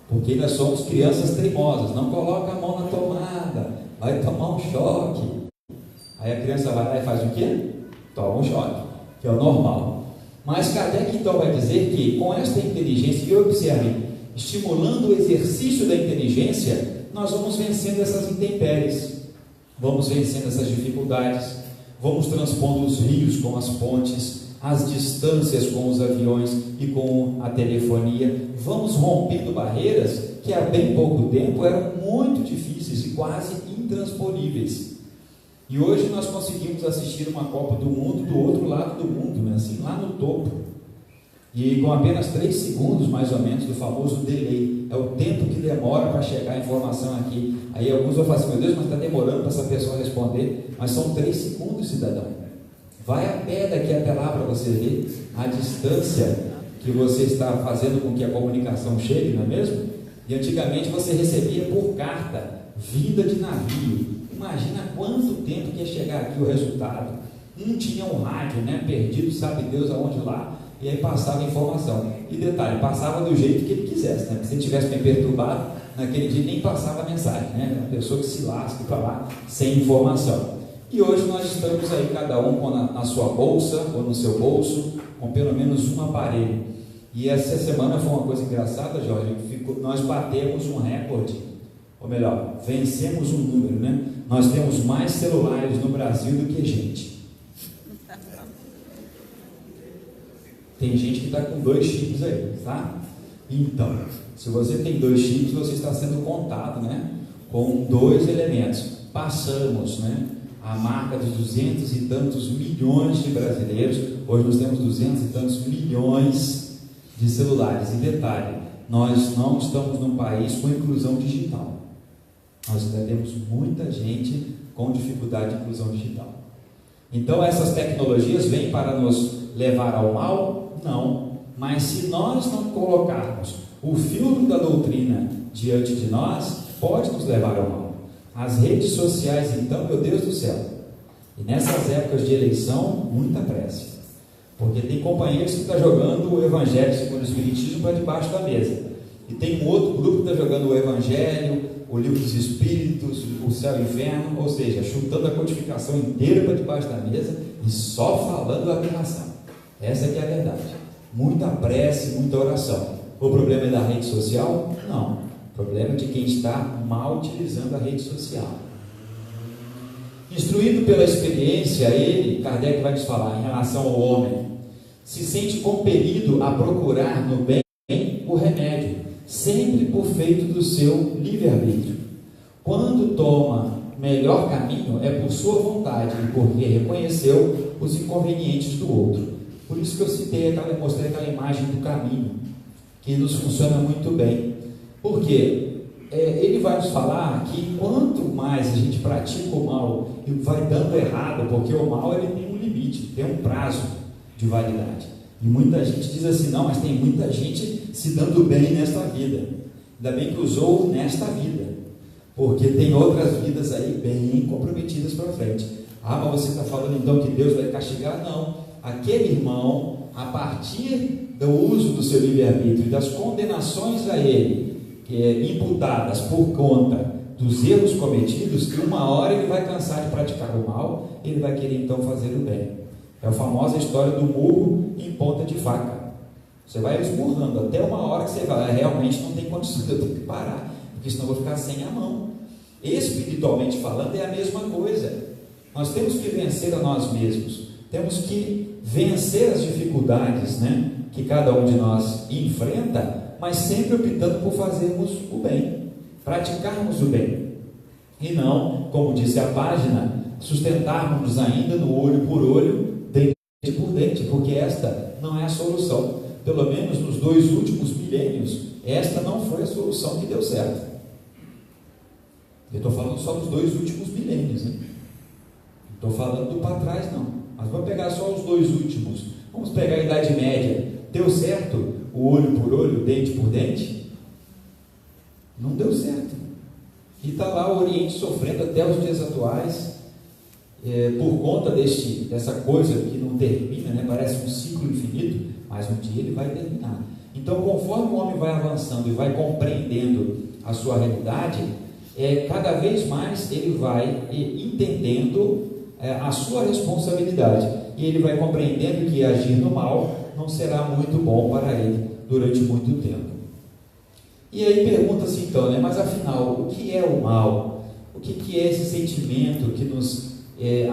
Porque nós somos crianças teimosas. Não coloca a mão na tomada, vai tomar um choque. Aí a criança vai lá e faz o quê? Toma um choque, que é o normal. Mas Kardec então vai dizer que com esta inteligência, e observe, estimulando o exercício da inteligência, nós vamos vencendo essas intempéries, vamos vencendo essas dificuldades, vamos transpondo os rios com as pontes, as distâncias com os aviões e com a telefonia, vamos rompendo barreiras que há bem pouco tempo eram muito difíceis e quase intransponíveis. E hoje nós conseguimos assistir uma Copa do Mundo do outro lado do mundo, né? Assim, lá no topo. E com apenas 3 segundos, mais ou menos, do famoso delay. É o tempo que demora para chegar a informação aqui. Aí alguns vão falar assim, meu Deus, mas está demorando para essa pessoa responder. Mas são 3 segundos, cidadão. Vai a pé daqui até lá para você ver a distância que você está fazendo com que a comunicação chegue, não é mesmo? E antigamente você recebia por carta, vinda de navio. Imagina quanto tempo que ia chegar aqui o resultado. Tinha um rádio, né, perdido, sabe Deus aonde lá, e aí passava a informação. E detalhe, passava do jeito que ele quisesse, né? Se ele tivesse bem perturbado, naquele dia nem passava a mensagem, né? A pessoa que se lasca para lá sem informação. E hoje nós estamos aí, cada um com na sua bolsa ou no seu bolso, com pelo menos um aparelho. E essa semana foi uma coisa engraçada, Jorge, nós batemos um recorde, ou melhor, vencemos um número, né? Nós temos mais celulares no Brasil do que gente. Tem gente que está com 2 chips aí, tá? Então, se você tem 2 chips, você está sendo contado, né? Com 2 elementos. Passamos, né? A marca dos 200 e tantos milhões de brasileiros. Hoje nós temos 200 e tantos milhões de celulares. E detalhe, nós não estamos num país com inclusão digital. Nós ainda temos muita gente com dificuldade de inclusão digital. Então essas tecnologias vêm para nos levar ao mal? Não. Mas se nós não colocarmos o filtro da doutrina diante de nós, pode nos levar ao mal. As redes sociais, então, meu Deus do céu. E nessas épocas de eleição, muita pressa. Porque tem companheiros que estão jogando o Evangelho segundo o Espiritismo para debaixo da mesa. E tem um outro grupo que está jogando o Evangelho, o Livro dos Espíritos, o Céu e o Inferno, ou seja, chutando a codificação inteira para debaixo da mesa e só falando a aberração. Essa que é a verdade. Muita prece, muita oração. O problema é da rede social? Não. O problema é de quem está mal utilizando a rede social. Instruído pela experiência, ele, Kardec vai nos falar em relação ao homem, se sente compelido a procurar no bem o remédio, sempre por feito do seu livre-arbítrio. Quando toma melhor caminho, é por sua vontade e porque reconheceu os inconvenientes do outro. Por isso que eu mostrei aquela imagem do caminho, que nos funciona muito bem. Porque ele vai nos falar que quanto mais a gente pratica o mal e vai dando errado, porque o mal ele tem um limite, tem um prazo de validade. E muita gente diz assim, não, mas tem muita gente se dando bem nesta vida. Ainda bem que usou nesta vida, porque tem outras vidas aí bem comprometidas para frente. Ah, mas você está falando então que Deus vai castigar? Não. Aquele irmão, a partir do uso do seu livre-arbítrio e das condenações a ele, imputadas por conta dos erros cometidos, que uma hora ele vai cansar de praticar o mal, ele vai querer então fazer o bem. É a famosa história do murro em ponta de faca. Você vai esmurrando até uma hora que você vai, realmente não tem condição, eu tenho que parar, porque senão eu vou ficar sem a mão. Espiritualmente falando é a mesma coisa. Nós temos que vencer a nós mesmos, temos que vencer as dificuldades, né, que cada um de nós enfrenta, mas sempre optando por fazermos o bem, praticarmos o bem, e não, como disse a página, sustentarmos ainda no olho por olho, dente por dente, porque esta não é a solução. Pelo menos nos 2 últimos milênios, esta não foi a solução que deu certo. Eu estou falando só dos 2 últimos milênios, né? Não estou falando do para trás, não. Mas vamos pegar só os 2 últimos. Vamos pegar a Idade Média. Deu certo o olho por olho, dente por dente? Não deu certo. E está lá o Oriente sofrendo até os dias atuais, por conta dessa coisa que não termina, né? Parece um ciclo infinito, mas um dia ele vai terminar. Então, conforme o homem vai avançando e vai compreendendo a sua realidade, cada vez mais ele vai entendendo a sua responsabilidade, e ele vai compreendendo que agir no mal não será muito bom para ele durante muito tempo. E aí pergunta-se então, né, mas afinal, o que é o mal? O que é esse sentimento que nos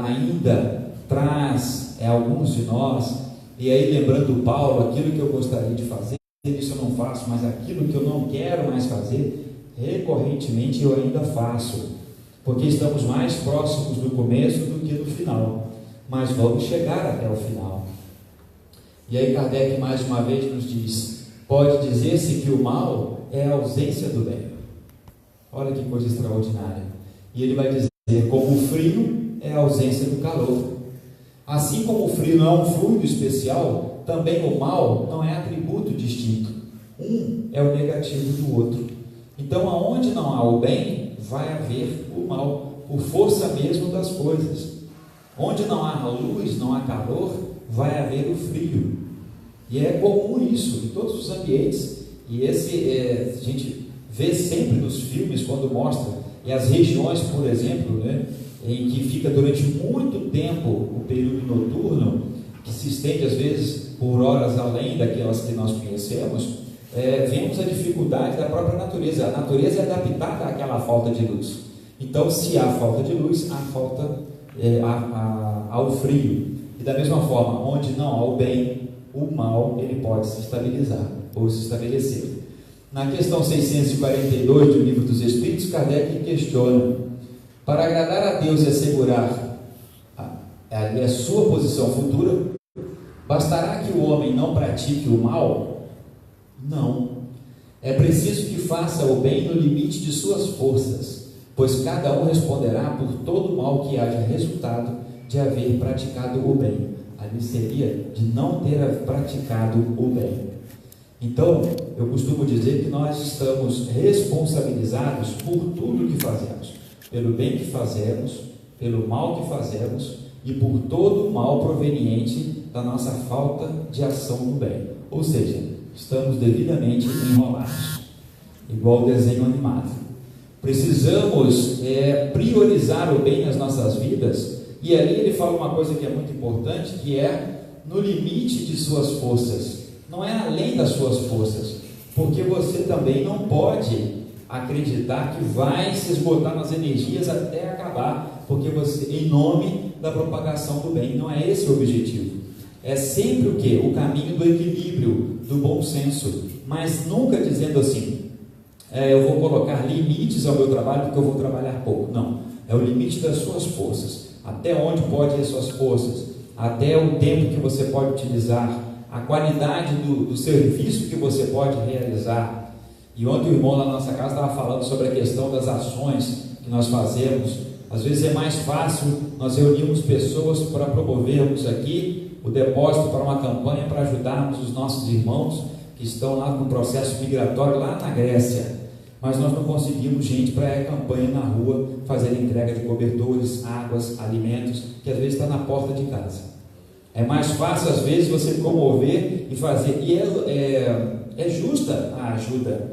ainda traz alguns de nós? E aí, lembrando Paulo, aquilo que eu gostaria de fazer, isso eu não faço, mas aquilo que eu não quero mais fazer, recorrentemente eu ainda faço, porque estamos mais próximos do começo do que do final, mas vamos chegar até o final. E aí Kardec mais uma vez nos diz, pode dizer-se que o mal é a ausência do bem. Olha que coisa extraordinária. E ele vai dizer, como o frio é a ausência do calor. Assim como o frio não é um fluido especial, também o mal não é atributo distinto. Um é o negativo do outro. Então, aonde não há o bem, vai haver o mal, por força mesmo das coisas. Onde não há luz, não há calor, vai haver o frio. E é comum isso em todos os ambientes. E a gente vê sempre nos filmes, quando mostra, e as regiões, por exemplo, né, em que fica durante muito tempo o período noturno, que se estende às vezes por horas além daquelas que nós conhecemos, vemos a dificuldade da própria natureza. A natureza é adaptada àquela falta de luz. Então, se há falta de luz, há falta ao frio. E da mesma forma, onde não há o bem, o mal ele pode se estabilizar ou se estabelecer. Na questão 642 do Livro dos Espíritos, Kardec questiona: para agradar a Deus e assegurar a sua posição futura, bastará que o homem não pratique o mal? Não. É preciso que faça o bem no limite de suas forças, pois cada um responderá por todo o mal que haja resultado de haver praticado o bem. Ali seria de não ter praticado o bem. Então, eu costumo dizer que nós estamos responsabilizados por tudo que fazemos, pelo bem que fazemos, pelo mal que fazemos e por todo o mal proveniente da nossa falta de ação no bem. Ou seja, estamos devidamente enrolados, igual o desenho animado. Precisamos priorizar o bem nas nossas vidas, e ali ele fala uma coisa que é muito importante, que é no limite de suas forças, não é além das suas forças, porque você também não pode acreditar que vai se esgotar nas energias até acabar, porque você, em nome da propagação do bem, não é esse o objetivo. É sempre o quê? O caminho do equilíbrio, do bom senso, mas nunca dizendo assim, eu vou colocar limites ao meu trabalho porque eu vou trabalhar pouco. Não, é o limite das suas forças, até onde pode ir as suas forças, até o tempo que você pode utilizar, a qualidade do serviço que você pode realizar. E ontem o irmão lá na nossa casa estava falando sobre a questão das ações que nós fazemos. Às vezes é mais fácil nós reunirmos pessoas para promovermos aqui o depósito para uma campanha para ajudarmos os nossos irmãos que estão lá no processo migratório lá na Grécia, mas nós não conseguimos gente para a campanha na rua, fazer entrega de cobertores, águas, alimentos, que às vezes está na porta de casa. É mais fácil às vezes você promover e fazer, e é justa a ajuda,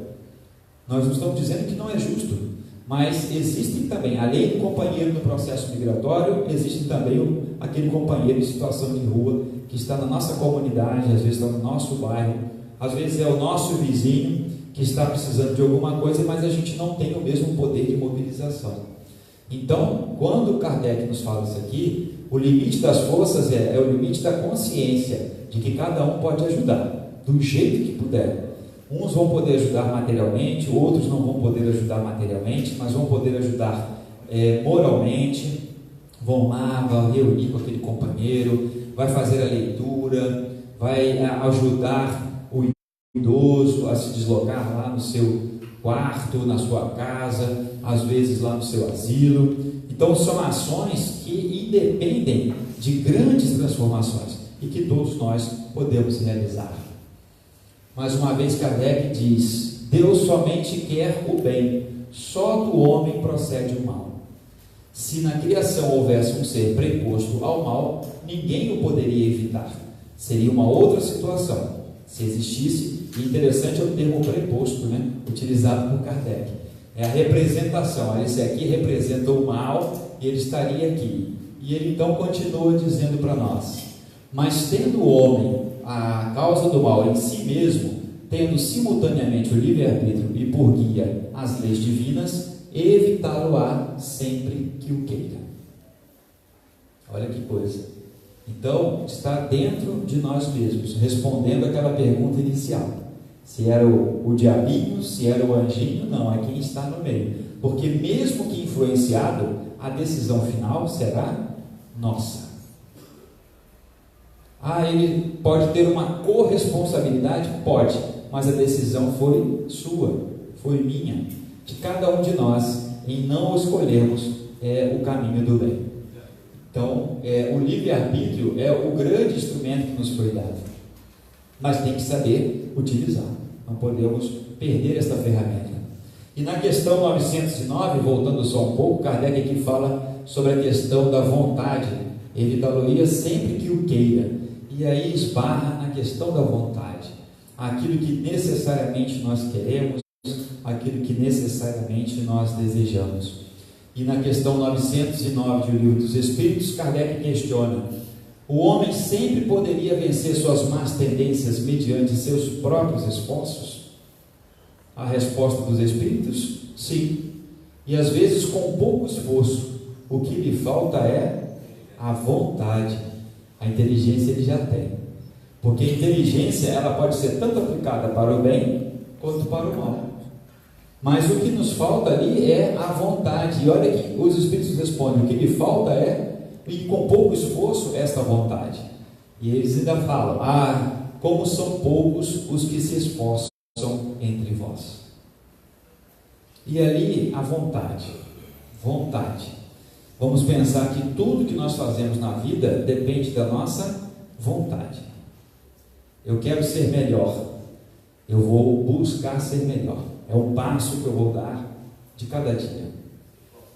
Nós não estamos dizendo que não é justo, mas existem também, além do companheiro no processo migratório, existe também aquele companheiro em situação de rua, que está na nossa comunidade, às vezes está no nosso bairro, às vezes é o nosso vizinho que está precisando de alguma coisa, mas a gente não tem o mesmo poder de mobilização. Então, quando Kardec nos fala isso aqui, o limite das forças é o limite da consciência, de que cada um pode ajudar, do jeito que puder. Uns vão poder ajudar materialmente, outros não vão poder ajudar materialmente, mas vão poder ajudar moralmente. Vão lá, vão reunir com aquele companheiro, vai fazer a leitura, vai ajudar o idoso a se deslocar lá no seu quarto, na sua casa, às vezes lá no seu asilo. Então são ações que independem de grandes transformações e que todos nós podemos realizar. Mais uma vez Kardec diz: Deus somente quer o bem, só do homem procede o mal. Se na criação houvesse um ser preposto ao mal, ninguém o poderia evitar. Seria uma outra situação, se existisse. E interessante é o termo preposto, né? Utilizado por Kardec. É a representação. Esse aqui representa o mal e ele estaria aqui. E ele então continua dizendo para nós: mas tendo o homem a causa do mal em si mesmo, tendo simultaneamente o livre-arbítrio e por guia as leis divinas, evitá-lo-á sempre que o queira. Olha que coisa. Então, está dentro de nós mesmos, respondendo aquela pergunta inicial. Se era o diabinho, se era o anjinho, não, é quem está no meio. Porque mesmo que influenciado, a decisão final será nossa. Ele pode ter uma corresponsabilidade? Pode, mas a decisão foi sua, foi minha, de cada um de nós, em não escolhermos o caminho do bem. Então, o livre-arbítrio é o grande instrumento que nos foi dado, mas tem que saber utilizar, não podemos perder esta ferramenta. E na questão 909, voltando só um pouco, Kardec aqui fala sobre a questão da vontade, evitá-lo-ia sempre que o queira. E aí esbarra na questão da vontade, aquilo que necessariamente nós queremos, aquilo que necessariamente nós desejamos. E na questão 909 do Livro dos Espíritos, Kardec questiona: o homem sempre poderia vencer suas más tendências mediante seus próprios esforços? A resposta dos Espíritos: sim. E às vezes com pouco esforço. O que lhe falta é a vontade. A inteligência ele já tem, porque a inteligência ela pode ser tanto aplicada para o bem quanto para o mal, mas o que nos falta ali é a vontade. E olha que os Espíritos respondem: o que lhe falta é, e com pouco esforço, esta vontade. E eles ainda falam: como são poucos os que se esforçam entre vós. E ali a vontade. Vamos pensar que tudo que nós fazemos na vida depende da nossa vontade. Eu quero ser melhor, eu vou buscar ser melhor. É um passo que eu vou dar de cada dia.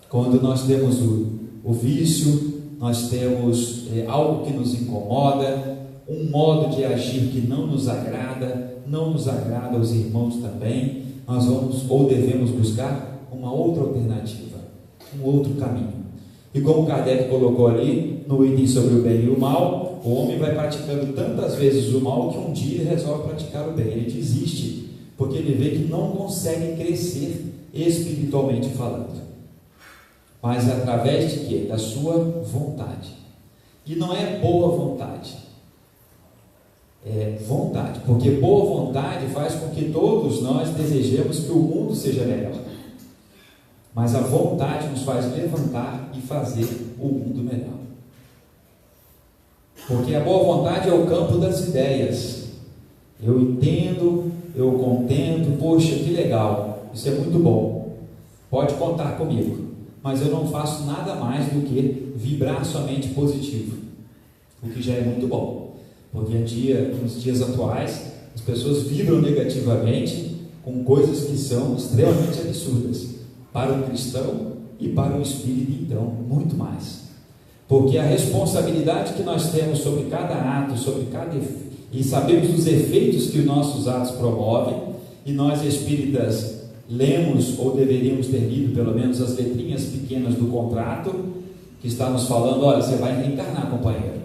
Quando nós temos o vício, nós temos algo que nos incomoda, um modo de agir que não nos agrada aos irmãos também, nós vamos ou devemos buscar uma outra alternativa, um outro caminho. E como Kardec colocou ali no item sobre o bem e o mal, o homem vai praticando tantas vezes o mal que um dia ele resolve praticar o bem. Ele desiste, porque ele vê que não consegue crescer espiritualmente falando. Mas através de quê? Da sua vontade. E não é boa vontade. É vontade, porque boa vontade faz com que todos nós desejemos que o mundo seja melhor. Mas a vontade nos faz levantar e fazer o mundo melhor. Porque a boa vontade é o campo das ideias. Eu entendo, eu contento, poxa, que legal, isso é muito bom, pode contar comigo. Mas eu não faço nada mais do que vibrar somente positivo, o que já é muito bom. Porque nos dias atuais, as pessoas vibram negativamente com coisas que são extremamente absurdas. Para o cristão e para o espírito, então, muito mais. Porque a responsabilidade que nós temos sobre cada ato, e sabemos os efeitos que os nossos atos promovem, e nós espíritas lemos ou deveríamos ter lido pelo menos as letrinhas pequenas do contrato, que está nos falando, olha, você vai reencarnar, companheiro,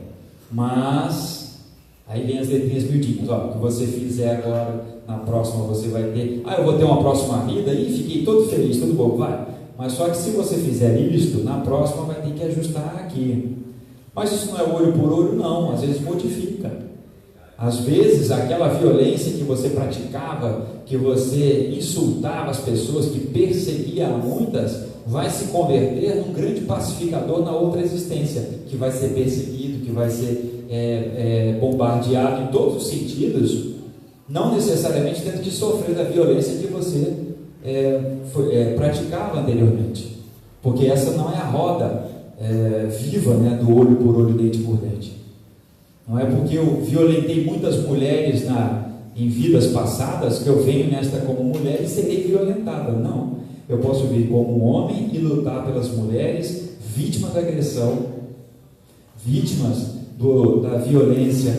mas aí vem as letrinhas miudinhas, olha, o que você fizer agora, na próxima você vai ter, eu vou ter uma próxima vida, e fiquei todo feliz, tudo bom, vai, mas só que se você fizer isto, na próxima vai ter que ajustar aqui. Mas isso não é olho por olho, não, às vezes modifica. Às vezes aquela violência que você praticava, que você insultava as pessoas, que perseguia a muitas, vai se converter num grande pacificador na outra existência, que vai ser perseguido, que vai ser bombardeado em todos os sentidos, não necessariamente tendo que sofrer da violência que você praticava anteriormente, porque essa não é a roda viva, né, do olho por olho, dente por dente. Não é porque eu violentei muitas mulheres em vidas passadas que eu venho nesta como mulher e serei violentada. Não, eu posso vir como um homem e lutar pelas mulheres vítimas da agressão, vítimas da violência.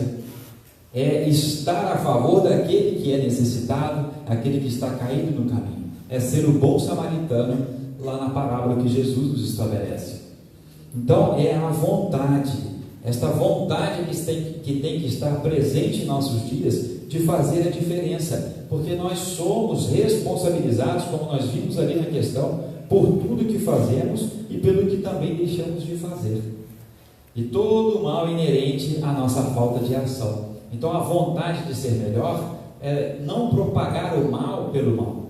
É estar a favor daquele que é necessitado, aquele que está caído no caminho. É ser o bom samaritano lá na parábola que Jesus nos estabelece. Então é a vontade, esta vontade que tem que estar presente em nossos dias de fazer a diferença, porque nós somos responsabilizados, como nós vimos ali na questão, por tudo que fazemos e pelo que também deixamos de fazer. E todo o mal inerente à nossa falta de ação. Então a vontade de ser melhor é não propagar o mal pelo mal,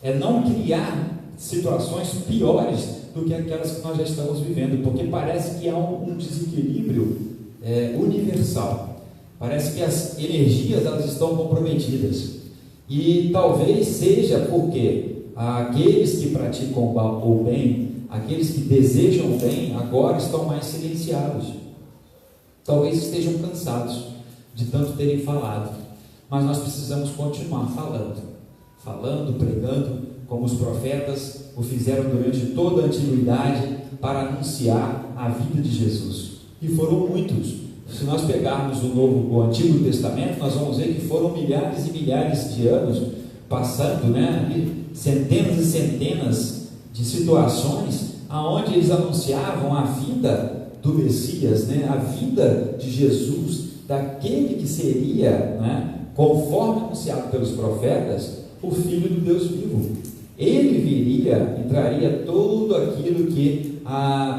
é não criar situações piores do que aquelas que nós já estamos vivendo, porque parece que há um desequilíbrio universal, parece que as energias elas estão comprometidas, e talvez seja porque aqueles que praticam o bem, aqueles que desejam o bem, agora estão mais silenciados, talvez estejam cansados de tanto terem falado, mas nós precisamos continuar falando, pregando, como os profetas o fizeram durante toda a antiguidade para anunciar a vida de Jesus, e foram muitos. Se nós pegarmos o Antigo Testamento, nós vamos ver que foram milhares e milhares de anos passando, centenas e centenas de situações aonde eles anunciavam a vida do Messias, a vida de Jesus, daquele que seria, conforme anunciado pelos profetas, o Filho do Deus vivo. Ele viria e traria tudo aquilo que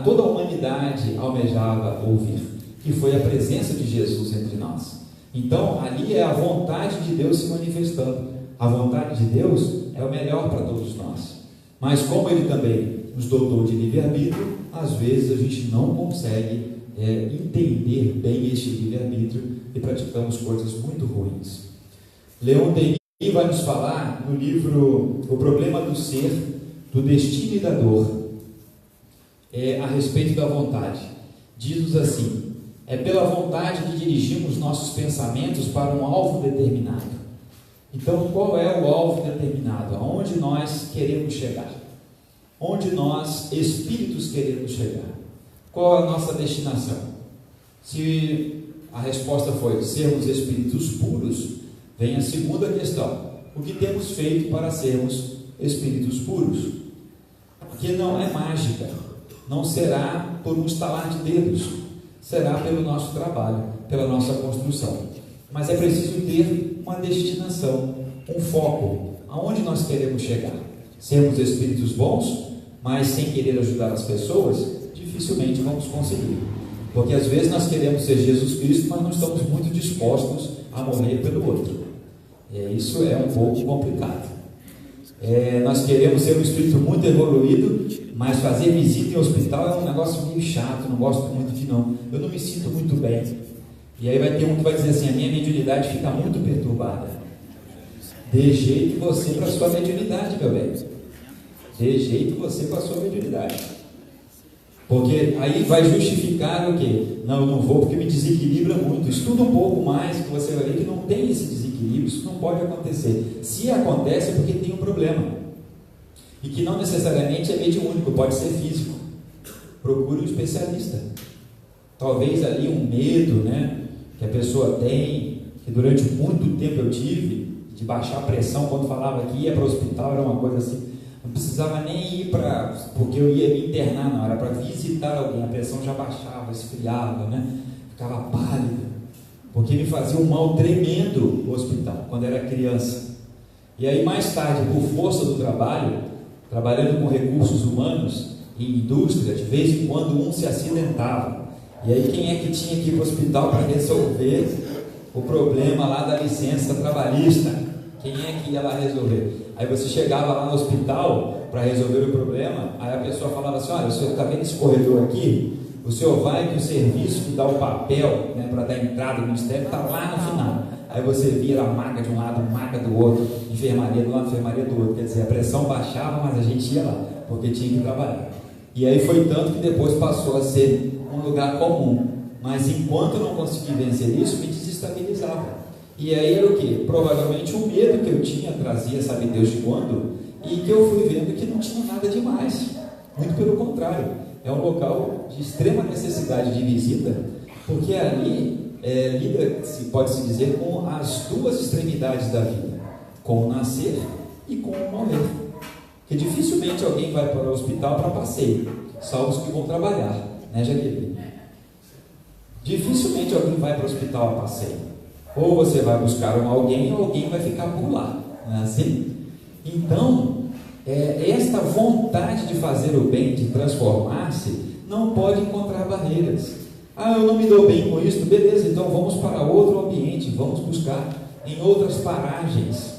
toda a humanidade almejava ouvir, que foi a presença de Jesus entre nós. Então ali é a vontade de Deus se manifestando. A vontade de Deus é o melhor para todos nós, mas como Ele também nos dotou de livre-arbítrio, às vezes a gente não consegue entender bem este livre-arbítrio e praticamos coisas muito ruins. Leon Denis vai nos falar no livro O Problema do Ser, do Destino e da Dor, a respeito da vontade. Diz-nos assim: é pela vontade que dirigimos nossos pensamentos para um alvo determinado. Então, qual é o alvo determinado? Aonde nós queremos chegar? Onde nós, espíritos, queremos chegar? Qual é a nossa destinação? Se a resposta foi sermos espíritos puros, vem a segunda questão: o que temos feito para sermos espíritos puros? Porque não é mágica, não será por um estalar de dedos, será pelo nosso trabalho, pela nossa construção. Mas é preciso ter uma destinação, um foco, aonde nós queremos chegar. Sermos espíritos bons, mas sem querer ajudar as pessoas, dificilmente vamos conseguir. Porque às vezes nós queremos ser Jesus Cristo, mas não estamos muito dispostos a morrer pelo outro. Isso é um pouco complicado. Nós queremos ser um espírito muito evoluído, mas fazer visita em hospital é um negócio meio chato, não gosto muito de não. Eu não me sinto muito bem. E aí vai ter um que vai dizer assim: a minha mediunidade fica muito perturbada. Dê jeito você para a sua mediunidade, meu bem. Dê jeito você para a sua mediunidade. Porque aí vai justificar o quê? Não, eu não vou porque me desequilibra muito. Estuda um pouco mais, que você vai ver que não tem esse desequilíbrio, isso não pode acontecer. Se acontece é porque tem um problema. E que não necessariamente é mediúnico, pode ser físico. Procure um especialista. Talvez ali um medo, que a pessoa tem, que durante muito tempo eu tive, de baixar a pressão. Quando falava que ia para o hospital, era uma coisa assim, não precisava nem ir porque eu ia me internar, não, era para visitar alguém, a pressão já baixava, esfriava, né? Ficava pálida, porque me fazia um mal tremendo o hospital, quando era criança. E aí mais tarde, por força do trabalho, trabalhando com recursos humanos em indústria, de vez em quando um se acidentava. E aí quem é que tinha que ir para o hospital para resolver o problema lá da licença trabalhista? Quem é que ia lá resolver? Aí você chegava lá no hospital para resolver o problema, aí a pessoa falava assim: olha, o senhor está vendo esse corredor aqui? O senhor vai que o serviço que dá o papel, né, para dar entrada no ministério está lá no final. Aí você vira a maca de um lado, maca do outro, enfermaria do lado, enfermaria do outro. Quer dizer, a pressão baixava, mas a gente ia lá, porque tinha que trabalhar. E aí foi tanto que depois passou a ser um lugar comum. Mas enquanto eu não consegui vencer isso, me desestabilizava. E aí era o quê? Provavelmente o medo que eu tinha trazia, sabe Deus de quando, e que eu fui vendo que não tinha nada demais. Muito pelo contrário, é um local de extrema necessidade de visita, porque ali lida-se, pode-se dizer, com as duas extremidades da vida, com o nascer e com o morrer. Porque dificilmente alguém vai para o hospital para passeio, salvo os que vão trabalhar, né, Jaqueline? Dificilmente alguém vai para o hospital a passeio. Ou você vai buscar alguém, ou alguém vai ficar por lá, não é assim? Então, esta vontade de fazer o bem, de transformar-se, não pode encontrar barreiras. Ah, eu não me dou bem com isso, beleza, então vamos para outro ambiente, vamos buscar em outras paragens,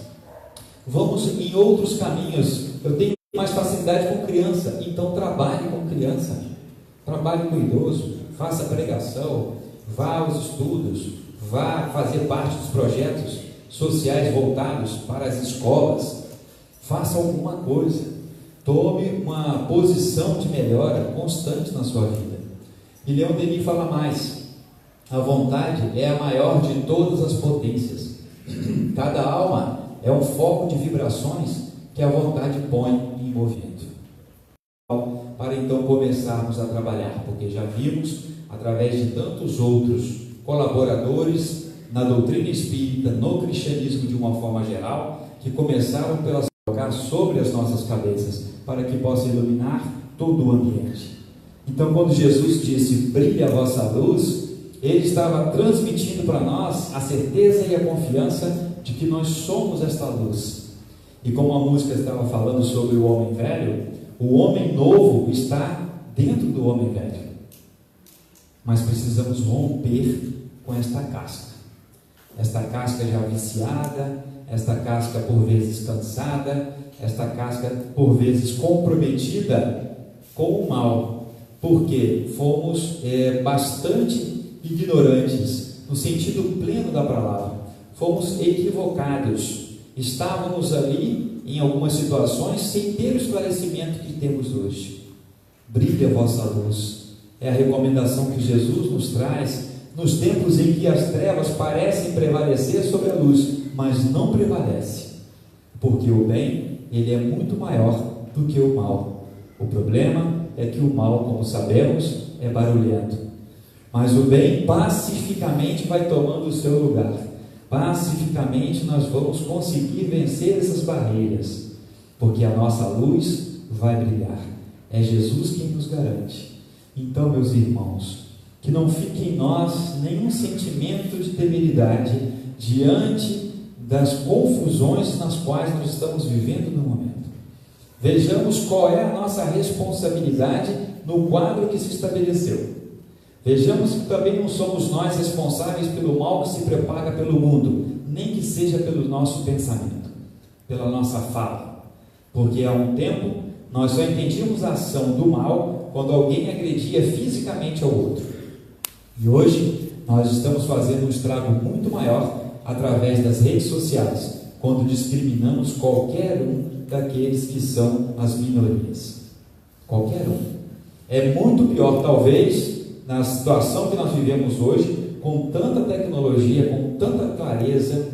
vamos em outros caminhos. Eu tenho mais facilidade com criança, então trabalhe com criança, trabalhe com idoso, faça pregação, vá aos estudos, vá fazer parte dos projetos sociais voltados para as escolas, faça alguma coisa, tome uma posição de melhora constante na sua vida. E Leon Denis fala mais: a vontade é a maior de todas as potências. Cada alma é um foco de vibrações que a vontade põe em movimento. Para então começarmos a trabalhar, porque já vimos, através de tantos outros colaboradores na doutrina espírita, no cristianismo de uma forma geral, que começaram pela colocar sobre as nossas cabeças, para que possa iluminar todo o ambiente. Então, quando Jesus disse: brilhe a vossa luz, Ele estava transmitindo para nós a certeza e a confiança de que nós somos esta luz. E como a música estava falando sobre o homem velho, o homem novo está dentro do homem velho. Mas precisamos romper com esta casca já viciada, esta casca por vezes cansada, esta casca por vezes comprometida com o mal, porque fomos bastante ignorantes, no sentido pleno da palavra, fomos equivocados, estávamos ali em algumas situações sem ter o esclarecimento que temos hoje. Brilhe a vossa luz, é a recomendação que Jesus nos traz nos tempos em que as trevas parecem prevalecer sobre a luz, mas não prevalece, porque o bem, ele é muito maior do que o mal. O problema é que o mal, como sabemos, é barulhento, mas o bem pacificamente vai tomando o seu lugar. Pacificamente nós vamos conseguir vencer essas barreiras, porque a nossa luz vai brilhar. É Jesus quem nos garante. Então, meus irmãos, que não fique em nós nenhum sentimento de temeridade diante das confusões nas quais nós estamos vivendo no momento. Vejamos qual é a nossa responsabilidade no quadro que se estabeleceu. Vejamos que também não somos nós responsáveis pelo mal que se propaga pelo mundo, nem que seja pelo nosso pensamento, pela nossa fala, porque há um tempo nós só entendíamos a ação do mal quando alguém agredia fisicamente ao outro. E hoje nós estamos fazendo um estrago muito maior através das redes sociais, quando discriminamos qualquer um daqueles que são as minorias. Qualquer um. É muito pior, talvez, na situação que nós vivemos hoje, com tanta tecnologia, com tanta clareza,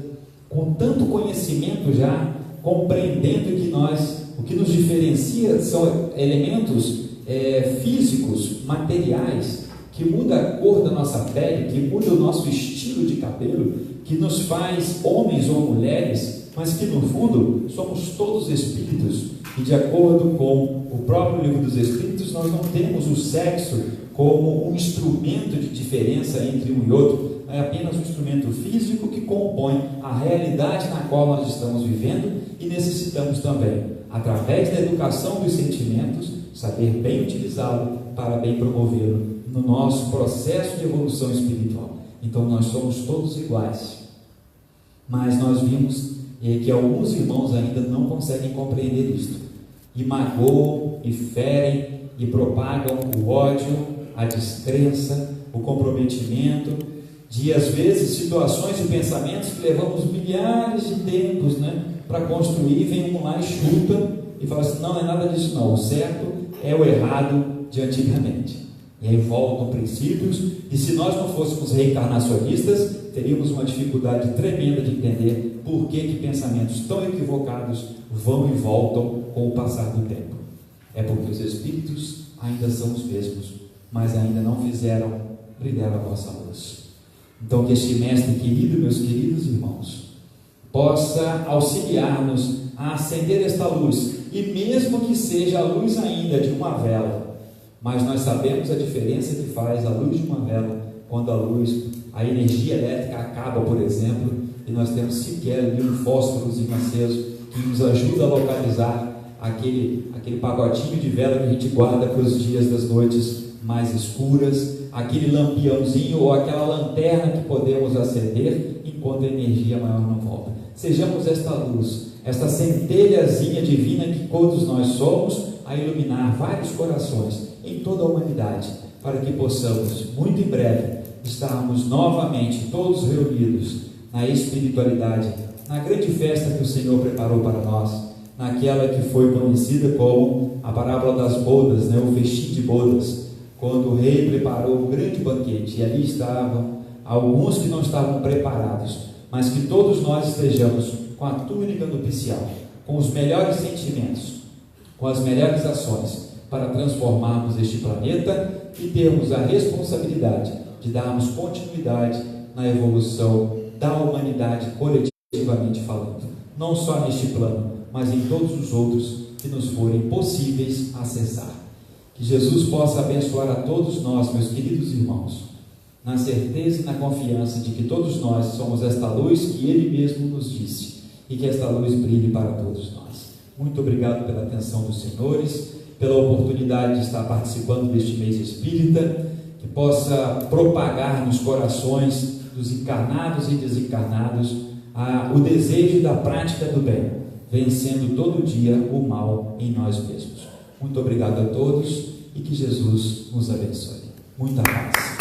com tanto conhecimento já, compreendendo que o que nos diferencia são elementos físicos, materiais, que muda a cor da nossa pele, que muda o nosso estilo de cabelo, que nos faz homens ou mulheres, mas que no fundo somos todos espíritos, e de acordo com o próprio Livro dos Espíritos, nós não temos o sexo como um instrumento de diferença entre um e outro, é apenas um instrumento físico que compõe a realidade na qual nós estamos vivendo, e necessitamos também, através da educação dos sentimentos, saber bem utilizá-lo para bem promovê-lo no nosso processo de evolução espiritual. Então nós somos todos iguais, mas nós vimos que alguns irmãos ainda não conseguem compreender isto, e magoam, e ferem, e propagam o ódio, a descrença, o comprometimento, de às vezes situações e pensamentos que levamos milhares de tempos, para construir. Vem um lá e chuta e fala assim: não é nada disso não, o certo é o errado de antigamente. E aí voltam princípios, e se nós não fôssemos reencarnacionistas, teríamos uma dificuldade tremenda de entender por que pensamentos tão equivocados vão e voltam com o passar do tempo. É porque os espíritos ainda são os mesmos, mas ainda não fizeram brilhar a vossa luz. Então que este mestre querido, meus queridos irmãos, possa auxiliar-nos a acender esta luz, e mesmo que seja a luz ainda de uma vela, mas nós sabemos a diferença que faz a luz de uma vela quando a energia elétrica acaba, por exemplo, e nós temos sequer ali um fósforozinho aceso que nos ajuda a localizar aquele pacotinho de vela que a gente guarda para os dias das noites mais escuras, aquele lampiãozinho ou aquela lanterna que podemos acender enquanto a energia maior não volta. Sejamos esta luz, esta centelhazinha divina que todos nós somos, a iluminar vários corações em toda a humanidade, para que possamos, muito em breve, estarmos novamente todos reunidos na espiritualidade, na grande festa que o Senhor preparou para nós, naquela que foi conhecida como a parábola das bodas, o festim de bodas, quando o rei preparou um grande banquete, e ali estavam alguns que não estavam preparados, mas que todos nós estejamos com a túnica nupcial, com os melhores sentimentos, com as melhores ações, para transformarmos este planeta e termos a responsabilidade de darmos continuidade na evolução da humanidade, coletivamente falando, não só neste plano, mas em todos os outros que nos forem possíveis acessar. Que Jesus possa abençoar a todos nós, meus queridos irmãos, na certeza e na confiança de que todos nós somos esta luz que Ele mesmo nos disse, e que esta luz brilhe para todos nós. Muito obrigado pela atenção dos senhores, pela oportunidade de estar participando deste mês espírita, que possa propagar nos corações dos encarnados e desencarnados o desejo da prática do bem, vencendo todo dia o mal em nós mesmos. Muito obrigado a todos, e que Jesus nos abençoe. Muita paz.